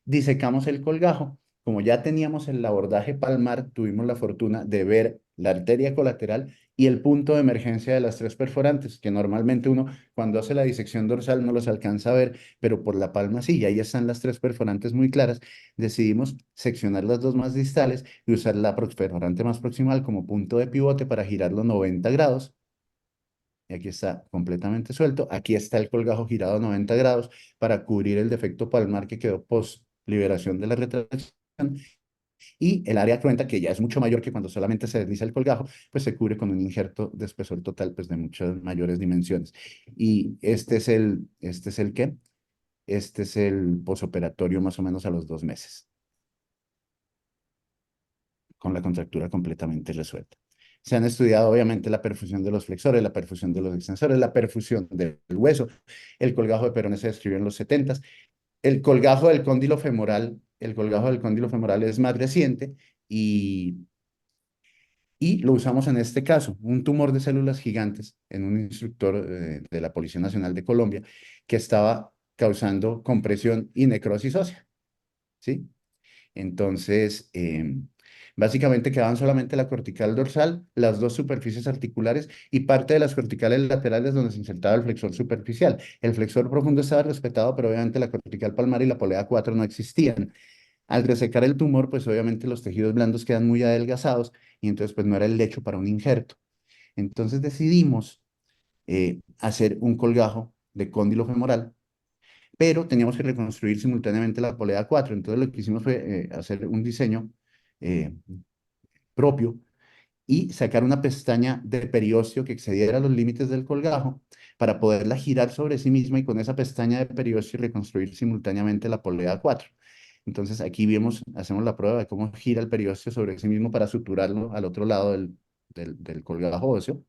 disecamos el colgajo. Como ya teníamos el abordaje palmar, tuvimos la fortuna de ver la arteria colateral y el punto de emergencia de las tres perforantes, que normalmente uno cuando hace la disección dorsal no los alcanza a ver, pero por la palma sí, y ahí están las tres perforantes muy claras. Decidimos seccionar las dos más distales y usar la perforante más proximal como punto de pivote para girarlo 90 grados y aquí está completamente suelto. Aquí está el colgajo girado a 90 grados para cubrir el defecto palmar que quedó post liberación de la retracción. Y el área cruenta, que ya es mucho mayor que cuando solamente se desliza el colgajo, pues se cubre con un injerto de espesor total pues de muchas mayores dimensiones. Y este es el posoperatorio más o menos a los 2 meses, con la contractura completamente resuelta. Se han estudiado obviamente la perfusión de los flexores, la perfusión de los extensores, la perfusión del hueso. El colgajo de peroné se describió en los 70. El colgajo del cóndilo femoral es más reciente y, y lo usamos en este caso, un tumor de células gigantes en un instructor de la Policía Nacional de Colombia que estaba causando compresión y necrosis ósea, ¿sí? Entonces, básicamente quedaban solamente la cortical dorsal, las dos superficies articulares y parte de las corticales laterales donde se insertaba el flexor superficial. El flexor profundo estaba respetado, pero obviamente la cortical palmar y la polea 4 no existían. Al resecar el tumor, pues obviamente los tejidos blandos quedan muy adelgazados y entonces pues no era el lecho para un injerto. Entonces decidimos hacer un colgajo de cóndilo femoral, pero teníamos que reconstruir simultáneamente la polea 4. Entonces lo que hicimos fue hacer un diseño eh, propio y sacar una pestaña de periósteo que excediera los límites del colgajo para poderla girar sobre sí misma y con esa pestaña de periósteo reconstruir simultáneamente la polea 4. Entonces aquí hacemos la prueba de cómo gira el periósteo sobre sí mismo para suturarlo al otro lado del colgajo óseo.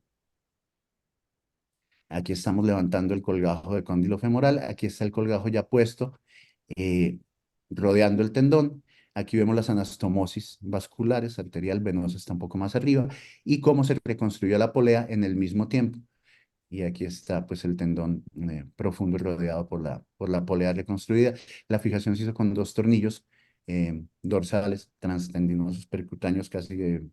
Aquí estamos levantando el colgajo de cóndilo femoral. Aquí está el colgajo ya puesto, eh, rodeando el tendón. Aquí vemos las anastomosis vasculares, arterial, venosa está un poco más arriba, y cómo se reconstruyó la polea en el mismo tiempo. Y aquí está pues el tendón profundo rodeado por la polea reconstruida. La fijación se hizo con dos tornillos dorsales, transtendinosos percutáneos, casi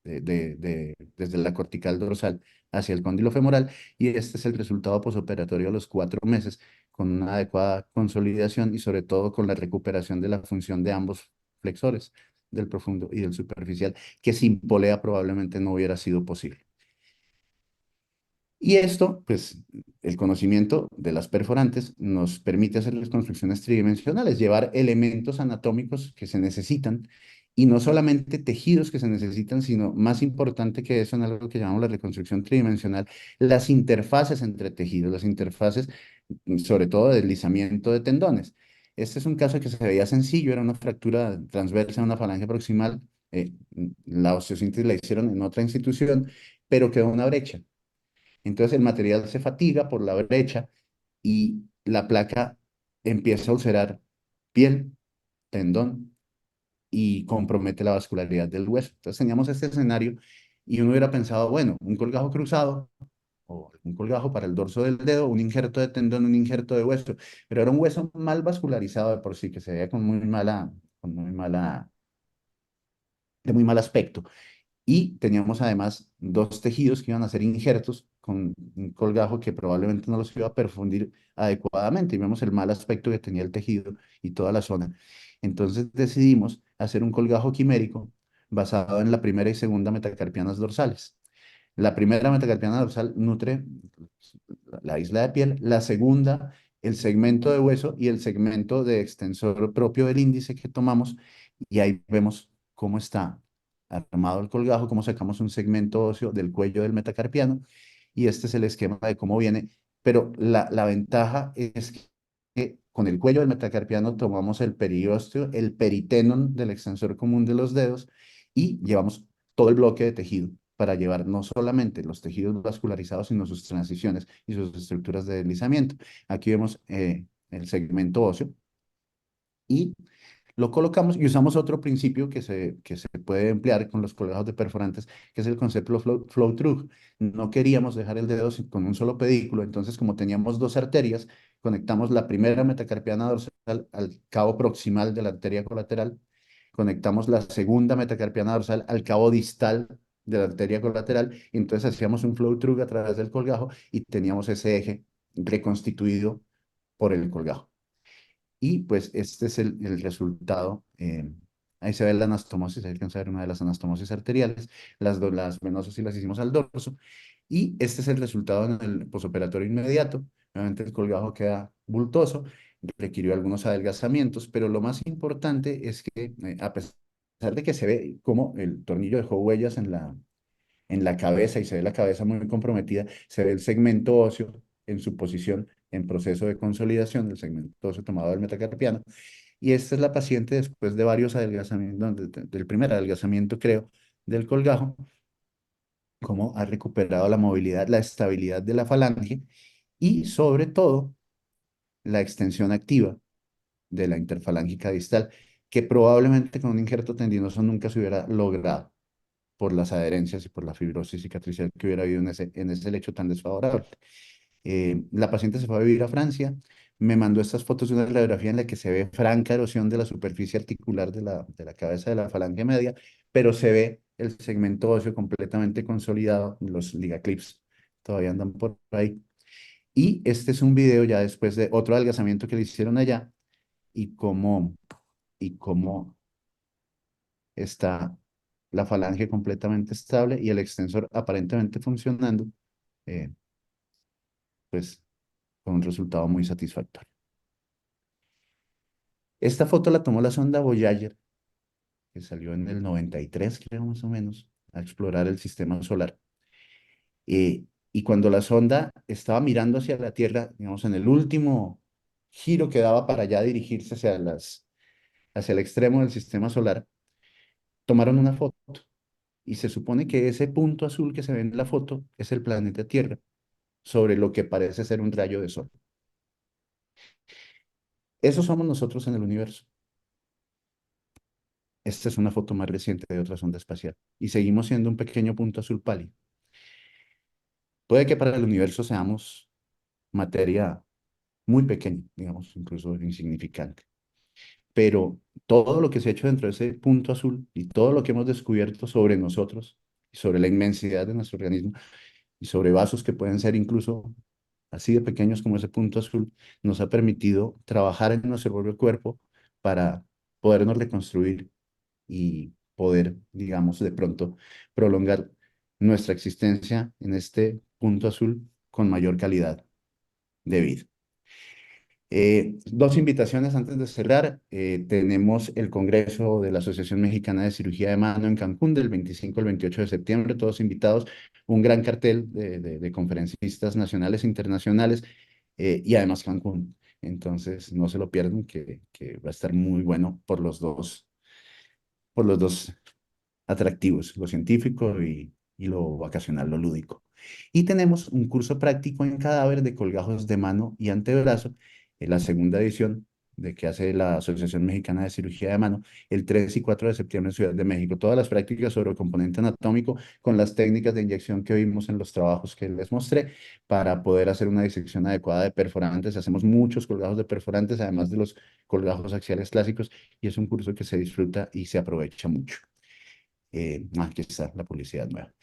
desde la cortical dorsal hacia el cóndilo femoral. Y este es el resultado posoperatorio a los 4 meses, con una adecuada consolidación y sobre todo con la recuperación de la función de ambos flexores, del profundo y del superficial, que sin polea probablemente no hubiera sido posible. Y esto, pues, el conocimiento de las perforantes nos permite hacer las construcciones tridimensionales, llevar elementos anatómicos que se necesitan y no solamente tejidos que se necesitan, sino más importante que eso en algo que llamamos la reconstrucción tridimensional, las interfaces entre tejidos, las interfaces, sobre todo de deslizamiento de tendones. Este es un caso que se veía sencillo, era una fractura transversa de una falange proximal. La osteosíntesis la hicieron en otra institución, pero quedó una brecha. Entonces el material se fatiga por la brecha y la placa empieza a ulcerar piel, tendón y compromete la vascularidad del hueso. Entonces teníamos este escenario y uno hubiera pensado, bueno, un colgajo cruzado o un colgajo para el dorso del dedo, un injerto de tendón, un injerto de hueso, pero era un hueso mal vascularizado de por sí, que se veía con muy mala, de muy mal aspecto. Y teníamos además dos tejidos que iban a ser injertos con un colgajo que probablemente no los iba a perfundir adecuadamente. Y vemos el mal aspecto que tenía el tejido y toda la zona. Entonces decidimos hacer un colgajo quimérico basado en la primera y segunda metacarpianas dorsales. La primera metacarpiana dorsal nutre la isla de piel, la segunda el segmento de hueso y el segmento de extensor propio del índice que tomamos, y ahí vemos cómo está armado el colgajo, cómo sacamos un segmento óseo del cuello del metacarpiano, y este es el esquema de cómo viene, pero la ventaja es que con el cuello del metacarpiano tomamos el periósteo, el peritenon del extensor común de los dedos, y llevamos todo el bloque de tejido para llevar no solamente los tejidos vascularizados, sino sus transiciones y sus estructuras de deslizamiento. Aquí vemos el segmento óseo y lo colocamos y usamos otro principio que se puede emplear con los colgajos de perforantes, que es el concepto flow through. No queríamos dejar el dedo con un solo pedículo, entonces como teníamos dos arterias, conectamos la primera metacarpiana dorsal al cabo proximal de la arteria colateral, conectamos la segunda metacarpiana dorsal al cabo distal de la arteria colateral, y entonces hacíamos un flow through a través del colgajo y teníamos ese eje reconstituido por el colgajo. Y pues este es el resultado. Ahí se ve la anastomosis, ahí alcanza a ver una de las anastomosis arteriales, las venosas sí las hicimos al dorso. Y este es el resultado en el posoperatorio inmediato. Obviamente el colgajo queda bultoso, requirió algunos adelgazamientos, pero lo más importante es que a pesar de que se ve como el tornillo dejó huellas en la cabeza y se ve la cabeza muy comprometida, se ve el segmento óseo en su posición en proceso de consolidación, el segmento óseo tomado del metacarpiano. Y esta es la paciente después de varios adelgazamientos, del primer adelgazamiento, creo, del colgajo, cómo ha recuperado la movilidad, la estabilidad de la falange y sobre todo la extensión activa de la interfalángica distal, que probablemente con un injerto tendinoso nunca se hubiera logrado por las adherencias y por la fibrosis cicatricial que hubiera habido en ese lecho tan desfavorable. La paciente se fue a vivir a Francia, me mandó estas fotos de una radiografía en la que se ve franca erosión de la superficie articular de la cabeza de la falange media, pero se ve el segmento óseo completamente consolidado, los ligaclips todavía andan por ahí. Y este es un video ya después de otro adelgazamiento que le hicieron allá y cómo está la falange completamente estable y el extensor aparentemente funcionando, eh, pues con un resultado muy satisfactorio. Esta foto la tomó la sonda Voyager, que salió en el 93, creo más o menos, a explorar el sistema solar. Y cuando la sonda estaba mirando hacia la Tierra, digamos, en el último giro que daba para ya dirigirse hacia el extremo del sistema solar, tomaron una foto. Y se supone que ese punto azul que se ve en la foto es el planeta Tierra. sobre lo que parece ser un rayo de sol. Eso somos nosotros en el universo. Esta es una foto más reciente de otra sonda espacial. Y seguimos siendo un pequeño punto azul pálido. Puede que para el universo seamos materia muy pequeña, digamos, incluso insignificante. Pero todo lo que se ha hecho dentro de ese punto azul y todo lo que hemos descubierto sobre nosotros y sobre la inmensidad de nuestro organismo y sobre vasos que pueden ser incluso así de pequeños como ese punto azul, nos ha permitido trabajar en nuestro propio cuerpo para podernos reconstruir y poder, digamos, de pronto prolongar nuestra existencia en este punto azul con mayor calidad de vida. Dos invitaciones antes de cerrar. Tenemos el Congreso de la Asociación Mexicana de Cirugía de Mano en Cancún del 25 al 28 de septiembre, todos invitados, un gran cartel de conferencistas nacionales e internacionales y además Cancún. Entonces, no se lo pierdan, que va a estar muy bueno por los dos atractivos, lo científico y lo vacacional, lo lúdico. Y tenemos un curso práctico en cadáver de colgajos de mano y antebrazo, en la segunda edición de que hace la Asociación Mexicana de Cirugía de Mano, el 3 y 4 de septiembre en Ciudad de México. Todas las prácticas sobre el componente anatómico con las técnicas de inyección que vimos en los trabajos que les mostré para poder hacer una disección adecuada de perforantes. Hacemos muchos colgajos de perforantes, además de los colgajos axiales clásicos, y es un curso que se disfruta y se aprovecha mucho. Aquí está la publicidad nueva.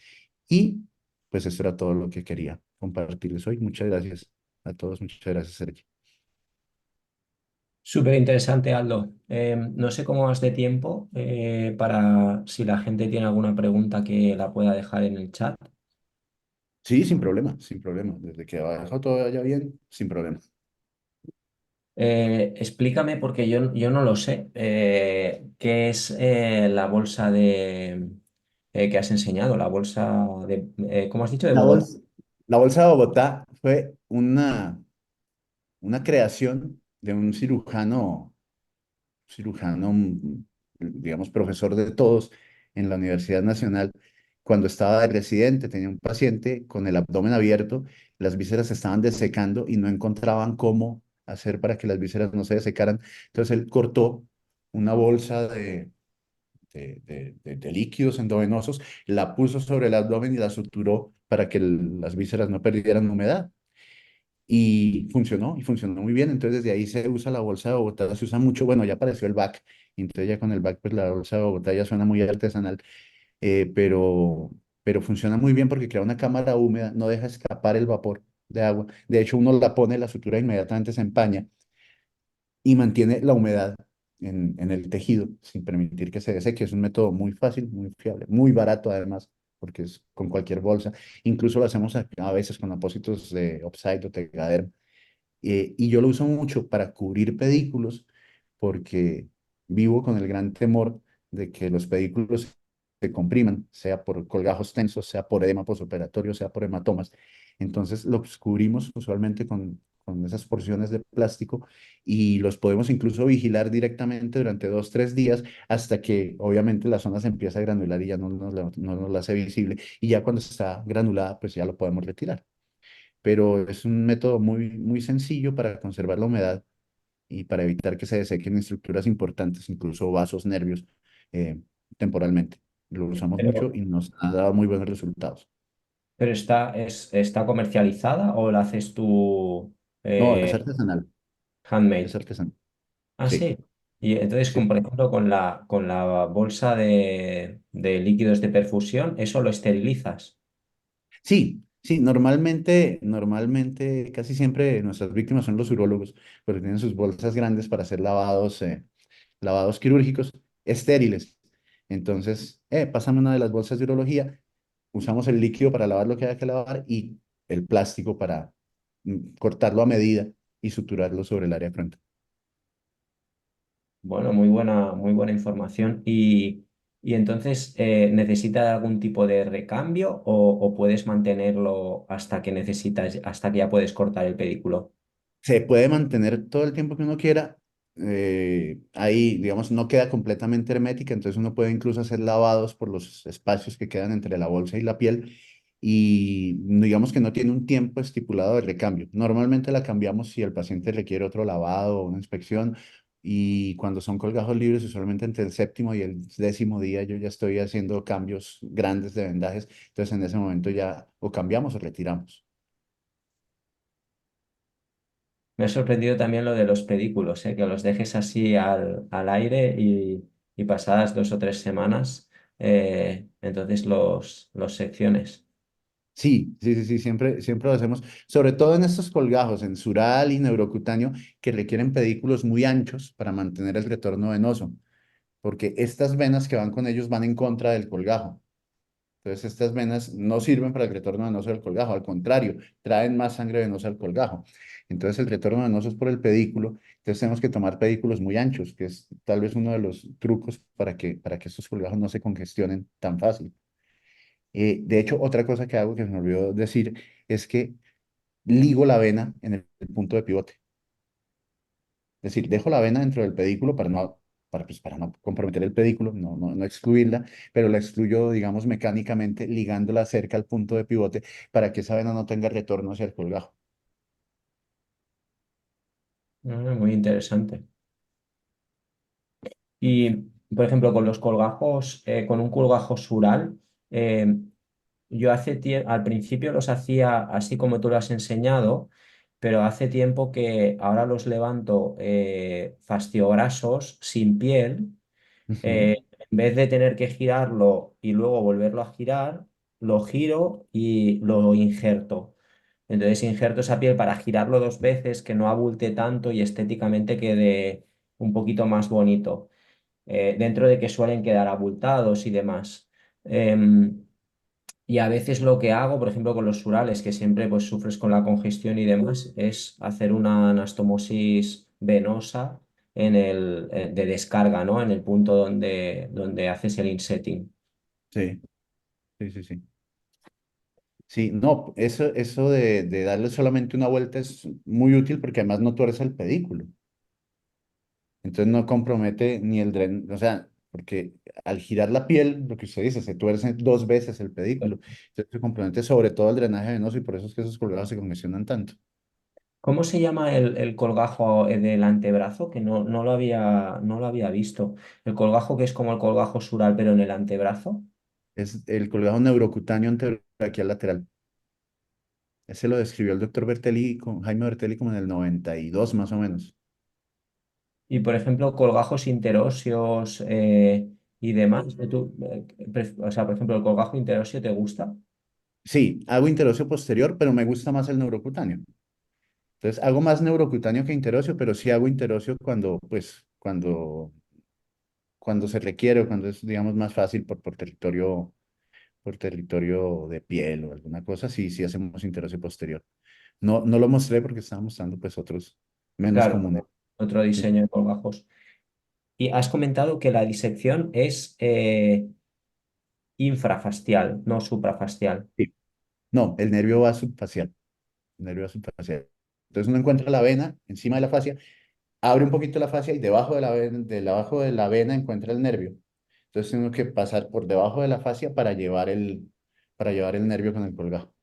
Y pues eso era todo lo que quería compartirles hoy. Muchas gracias a todos. Muchas gracias, Sergio. Súper interesante, Aldo. No sé cómo vas de tiempo para si la gente tiene alguna pregunta que la pueda dejar en el chat. Sí, sin problema, sin problema. Desde que abajo todo vaya bien, sin problema. Explícame, porque yo no lo sé, qué es la bolsa que has enseñado, la bolsa de, ¿cómo has dicho? De La Bogotá. bolsa, la bolsa de Bogotá fue una creación de un cirujano, digamos, profesor de todos en la Universidad Nacional. Cuando estaba de residente, tenía un paciente con el abdomen abierto, las vísceras se estaban desecando y no encontraban cómo hacer para que las vísceras no se desecaran. Entonces él cortó una bolsa de líquidos endovenosos, la puso sobre el abdomen y la suturó para que las vísceras no perdieran humedad. Y funcionó muy bien. Entonces, desde ahí se usa la bolsa de Bogotá, se usa mucho. Bueno, ya apareció el back, y entonces ya con el back, pues la bolsa de Bogotá ya suena muy artesanal, pero funciona muy bien porque crea una cámara húmeda, no deja escapar el vapor de agua. De hecho, uno la pone, la sutura inmediatamente se empaña y mantiene la humedad en el tejido sin permitir que se deseque. Es un método muy fácil, muy fiable, muy barato además, porque es con cualquier bolsa. Incluso lo hacemos a veces con apósitos de Opside o Tegaderm, y yo lo uso mucho para cubrir pedículos porque vivo con el gran temor de que los pedículos se compriman, sea por colgajos tensos, sea por edema postoperatorio, sea por hematomas. Entonces los cubrimos usualmente con esas porciones de plástico y los podemos incluso vigilar directamente durante 2, 3 días hasta que obviamente la zona se empieza a granular y ya no nos la hace visible. Y ya cuando está granulada, pues ya lo podemos retirar, pero es un método muy sencillo para conservar la humedad y para evitar que se desequen estructuras importantes, incluso vasos, nervios, eh, temporalmente. Lo usamos mucho Pero, y nos ha dado muy buenos resultados. pero está comercializada o la haces tú No, eh, es handmade? artesanal. Ah, Sí, sí. Y entonces, sí. por ejemplo, con la bolsa de líquidos de perfusión, ¿eso lo esterilizas? Sí, sí, normalmente, casi siempre nuestras víctimas son los urólogos, porque tienen sus bolsas grandes para hacer lavados quirúrgicos estériles. Entonces, pásame una de las bolsas de urología, usamos el líquido para lavar lo que haya que lavar y el plástico para cortarlo a medida y suturarlo sobre el área frontal. Bueno, muy buena información. Y entonces, ¿necesita algún tipo de recambio o puedes mantenerlo hasta que necesitas, hasta que ya puedes cortar el pedículo? Se puede mantener todo el tiempo que uno quiera. Ahí, digamos, no queda completamente hermética, entonces uno puede incluso hacer lavados por los espacios que quedan entre la bolsa y la piel y digamos que no tiene un tiempo estipulado de recambio. Normalmente la cambiamos si el paciente requiere otro lavado o una inspección y cuando son colgajos libres, usualmente entre el séptimo y el décimo día yo ya estoy haciendo cambios grandes de vendajes, entonces en ese momento ya o cambiamos o retiramos. Me ha sorprendido también lo de los pedículos, que los dejes así al aire y pasadas 2 o 3 semanas, entonces los secciones. Sí, sí, sí, sí, siempre lo hacemos, sobre todo en estos colgajos, en sural y neurocutáneo, que requieren pedículos muy anchos para mantener el retorno venoso, porque estas venas que van con ellos van en contra del colgajo. Entonces, estas venas no sirven para el retorno venoso del colgajo, al contrario, traen más sangre venosa al colgajo. Entonces, el retorno venoso es por el pedículo, entonces tenemos que tomar pedículos muy anchos, que es tal vez uno de los trucos para que estos colgajos no se congestionen tan fácil. De hecho, otra cosa que hago que se me olvidó decir es que ligo la vena en el punto de pivote. Es decir, dejo la vena dentro del pedículo para no comprometer el pedículo, no excluirla, pero la excluyo, digamos, mecánicamente, ligándola cerca al punto de pivote para que esa vena no tenga retorno hacia el colgajo. Muy interesante. Y, por ejemplo, con los colgajos, con un colgajo sural, eh, yo al principio los hacía así como tú lo has enseñado, pero hace tiempo que ahora los levanto fasciograsos, sin piel. Ujú. En vez de tener que girarlo y luego volverlo a girar, lo giro y lo injerto. Entonces injerto esa piel para girarlo 2 veces, que no abulte tanto y estéticamente quede un poquito más bonito, dentro de que suelen quedar abultados y demás. Em, y a veces lo que hago, por ejemplo, con los surales, que siempre pues, sufres con la congestión y demás, es hacer una anastomosis venosa de descarga, ¿no? En el punto donde haces el insetting. Sí, sí, sí, sí. Sí, no, eso de darle solamente una vuelta es muy útil porque además no tuerce el pedículo. Entonces no compromete ni el dren, o sea, porque al girar la piel, lo que usted dice, se tuerce 2 veces el pedículo. Entonces se compromete sobre todo el drenaje venoso y por eso es que esos colgados se congestionan tanto. ¿Cómo se llama el colgajo del antebrazo? Que no lo había visto. El colgajo que es como el colgajo sural, pero en el antebrazo. Es el colgado neurocutáneo antebraquial lateral. Ese lo describió el doctor Bertelli, Jaime Bertelli, como en el 92 más o menos. Y por ejemplo, colgajos interóseos y demás. O sea, por ejemplo, ¿el colgajo interóseo te gusta? Sí, hago interóseo posterior, pero me gusta más el neurocutáneo. Entonces, hago más neurocutáneo que interóseo, pero sí hago interóseo cuando se requiere o cuando es, digamos, más fácil por territorio de piel o alguna cosa, sí, sí hacemos interóseo posterior. No lo mostré porque estaba mostrando pues otros menos Claro, comunes. otro Sí. diseño de colgajos. Y has comentado que la disección es infrafascial, no suprafascial. Sí. No, el nervio va subfacial. El nervio va subfacial. Entonces uno encuentra la vena encima de la fascia, abre un poquito la fascia y debajo de la vena encuentra el nervio. Entonces tengo que pasar por debajo de la fascia para llevar el nervio con el colgajo.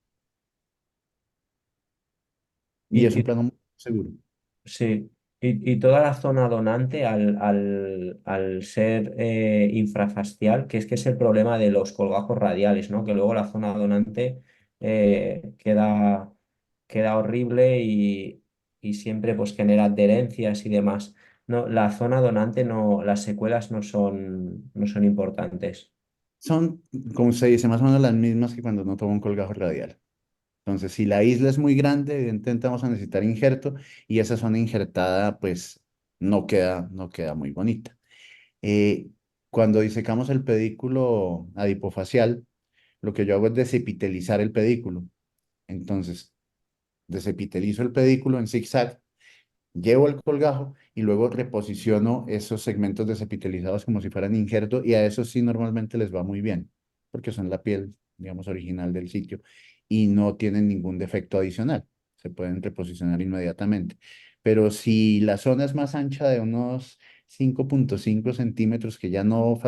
Y es Y, un y- plano muy seguro. sí, y toda la zona donante al ser infrafascial, que es el problema de los colgajos radiales, ¿no? Que luego la zona donante queda horrible y siempre pues genera adherencias y demás. No, la zona donante no, las secuelas no son importantes. Son, como se dice, más o menos las mismas que cuando no toma un colgajo radial. Entonces, si la isla es muy grande, evidentemente vamos a necesitar injerto y esa zona injertada, pues, no queda muy bonita. Eh, Cuando disecamos el pedículo adipofacial, lo que yo hago es desepitelizar el pedículo. Entonces, desepitelizo el pedículo en zigzag, llevo el colgajo y luego reposiciono esos segmentos desepitelizados como si fueran injerto y a eso sí normalmente les va muy bien, porque son la piel, digamos, original del sitio y no tienen ningún defecto adicional. Se pueden reposicionar inmediatamente. Pero si la zona es más ancha de unos 5,5 centímetros, que ya no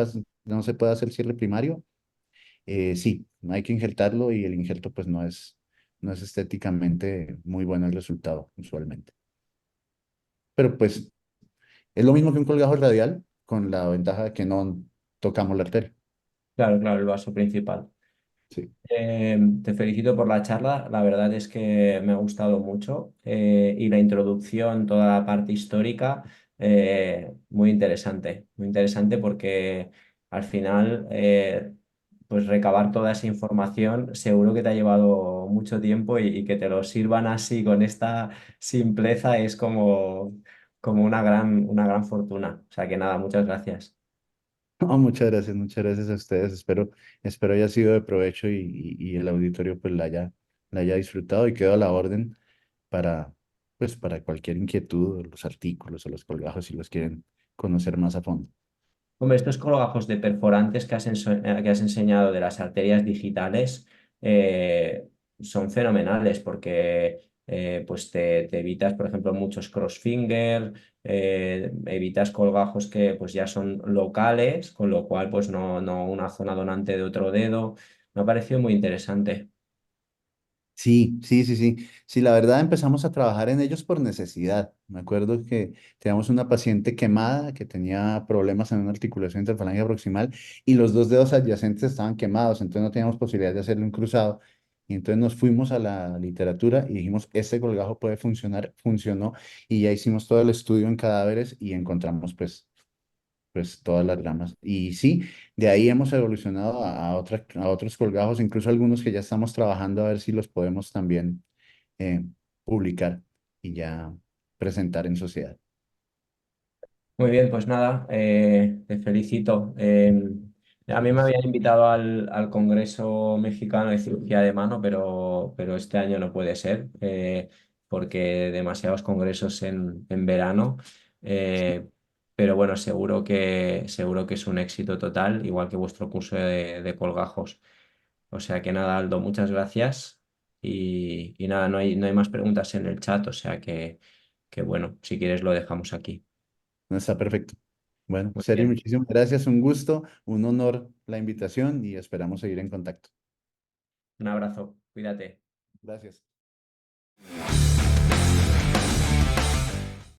se puede hacer cierre primario, Sí, hay que injertarlo y el injerto pues no es estéticamente muy bueno el resultado usualmente. Pero pues es lo mismo que un colgajo radial con la ventaja de que no tocamos la arteria. Claro, claro, el vaso principal. Sí. Te felicito por la charla, la verdad es que me ha gustado mucho y la introducción, toda la parte histórica, muy interesante porque al final, pues recabar toda esa información seguro que te ha llevado mucho tiempo y que te lo sirvan así con esta simpleza es como una gran fortuna. O sea que nada, muchas gracias. No, muchas gracias a ustedes. Espero haya sido de provecho y el auditorio pues la haya disfrutado y quedo a la orden para, pues, para cualquier inquietud, los artículos o los colgajos si los quieren conocer más a fondo. Hombre, estos colgajos de perforantes que has enseñado de las arterias digitales son fenomenales porque pues te evitas, por ejemplo, muchos crossfinger, evitas colgajos que pues ya son locales, con lo cual pues no una zona donante de otro dedo. Me ha parecido muy interesante. Sí. Sí, la verdad empezamos a trabajar en ellos por necesidad. Me acuerdo que teníamos una paciente quemada que tenía problemas en una articulación interfalange proximal y los dos dedos adyacentes estaban quemados, entonces no teníamos posibilidad de hacerle un cruzado. Y entonces nos fuimos a la literatura y dijimos, este colgajo puede funcionar, funcionó y ya hicimos todo el estudio en cadáveres y encontramos pues todas las ramas. Y sí, de ahí hemos evolucionado a otros colgajos, incluso algunos que ya estamos trabajando a ver si los podemos también publicar y ya presentar en sociedad. Muy bien, pues nada, te felicito. A mí me Gracias. habían invitado al Congreso Mexicano de Cirugía de Mano, pero este año no puede ser porque demasiados congresos en verano. Eh, pero bueno, seguro que es un éxito total, igual que vuestro curso de colgajos. O sea que nada, Aldo, muchas gracias. Y nada, no hay más preguntas en el chat, o sea que bueno, si quieres lo dejamos aquí. No, está perfecto. Bueno, Muy Sergio, bien. muchísimas gracias, un gusto, un honor la invitación y esperamos seguir en contacto. Un abrazo, cuídate. Gracias.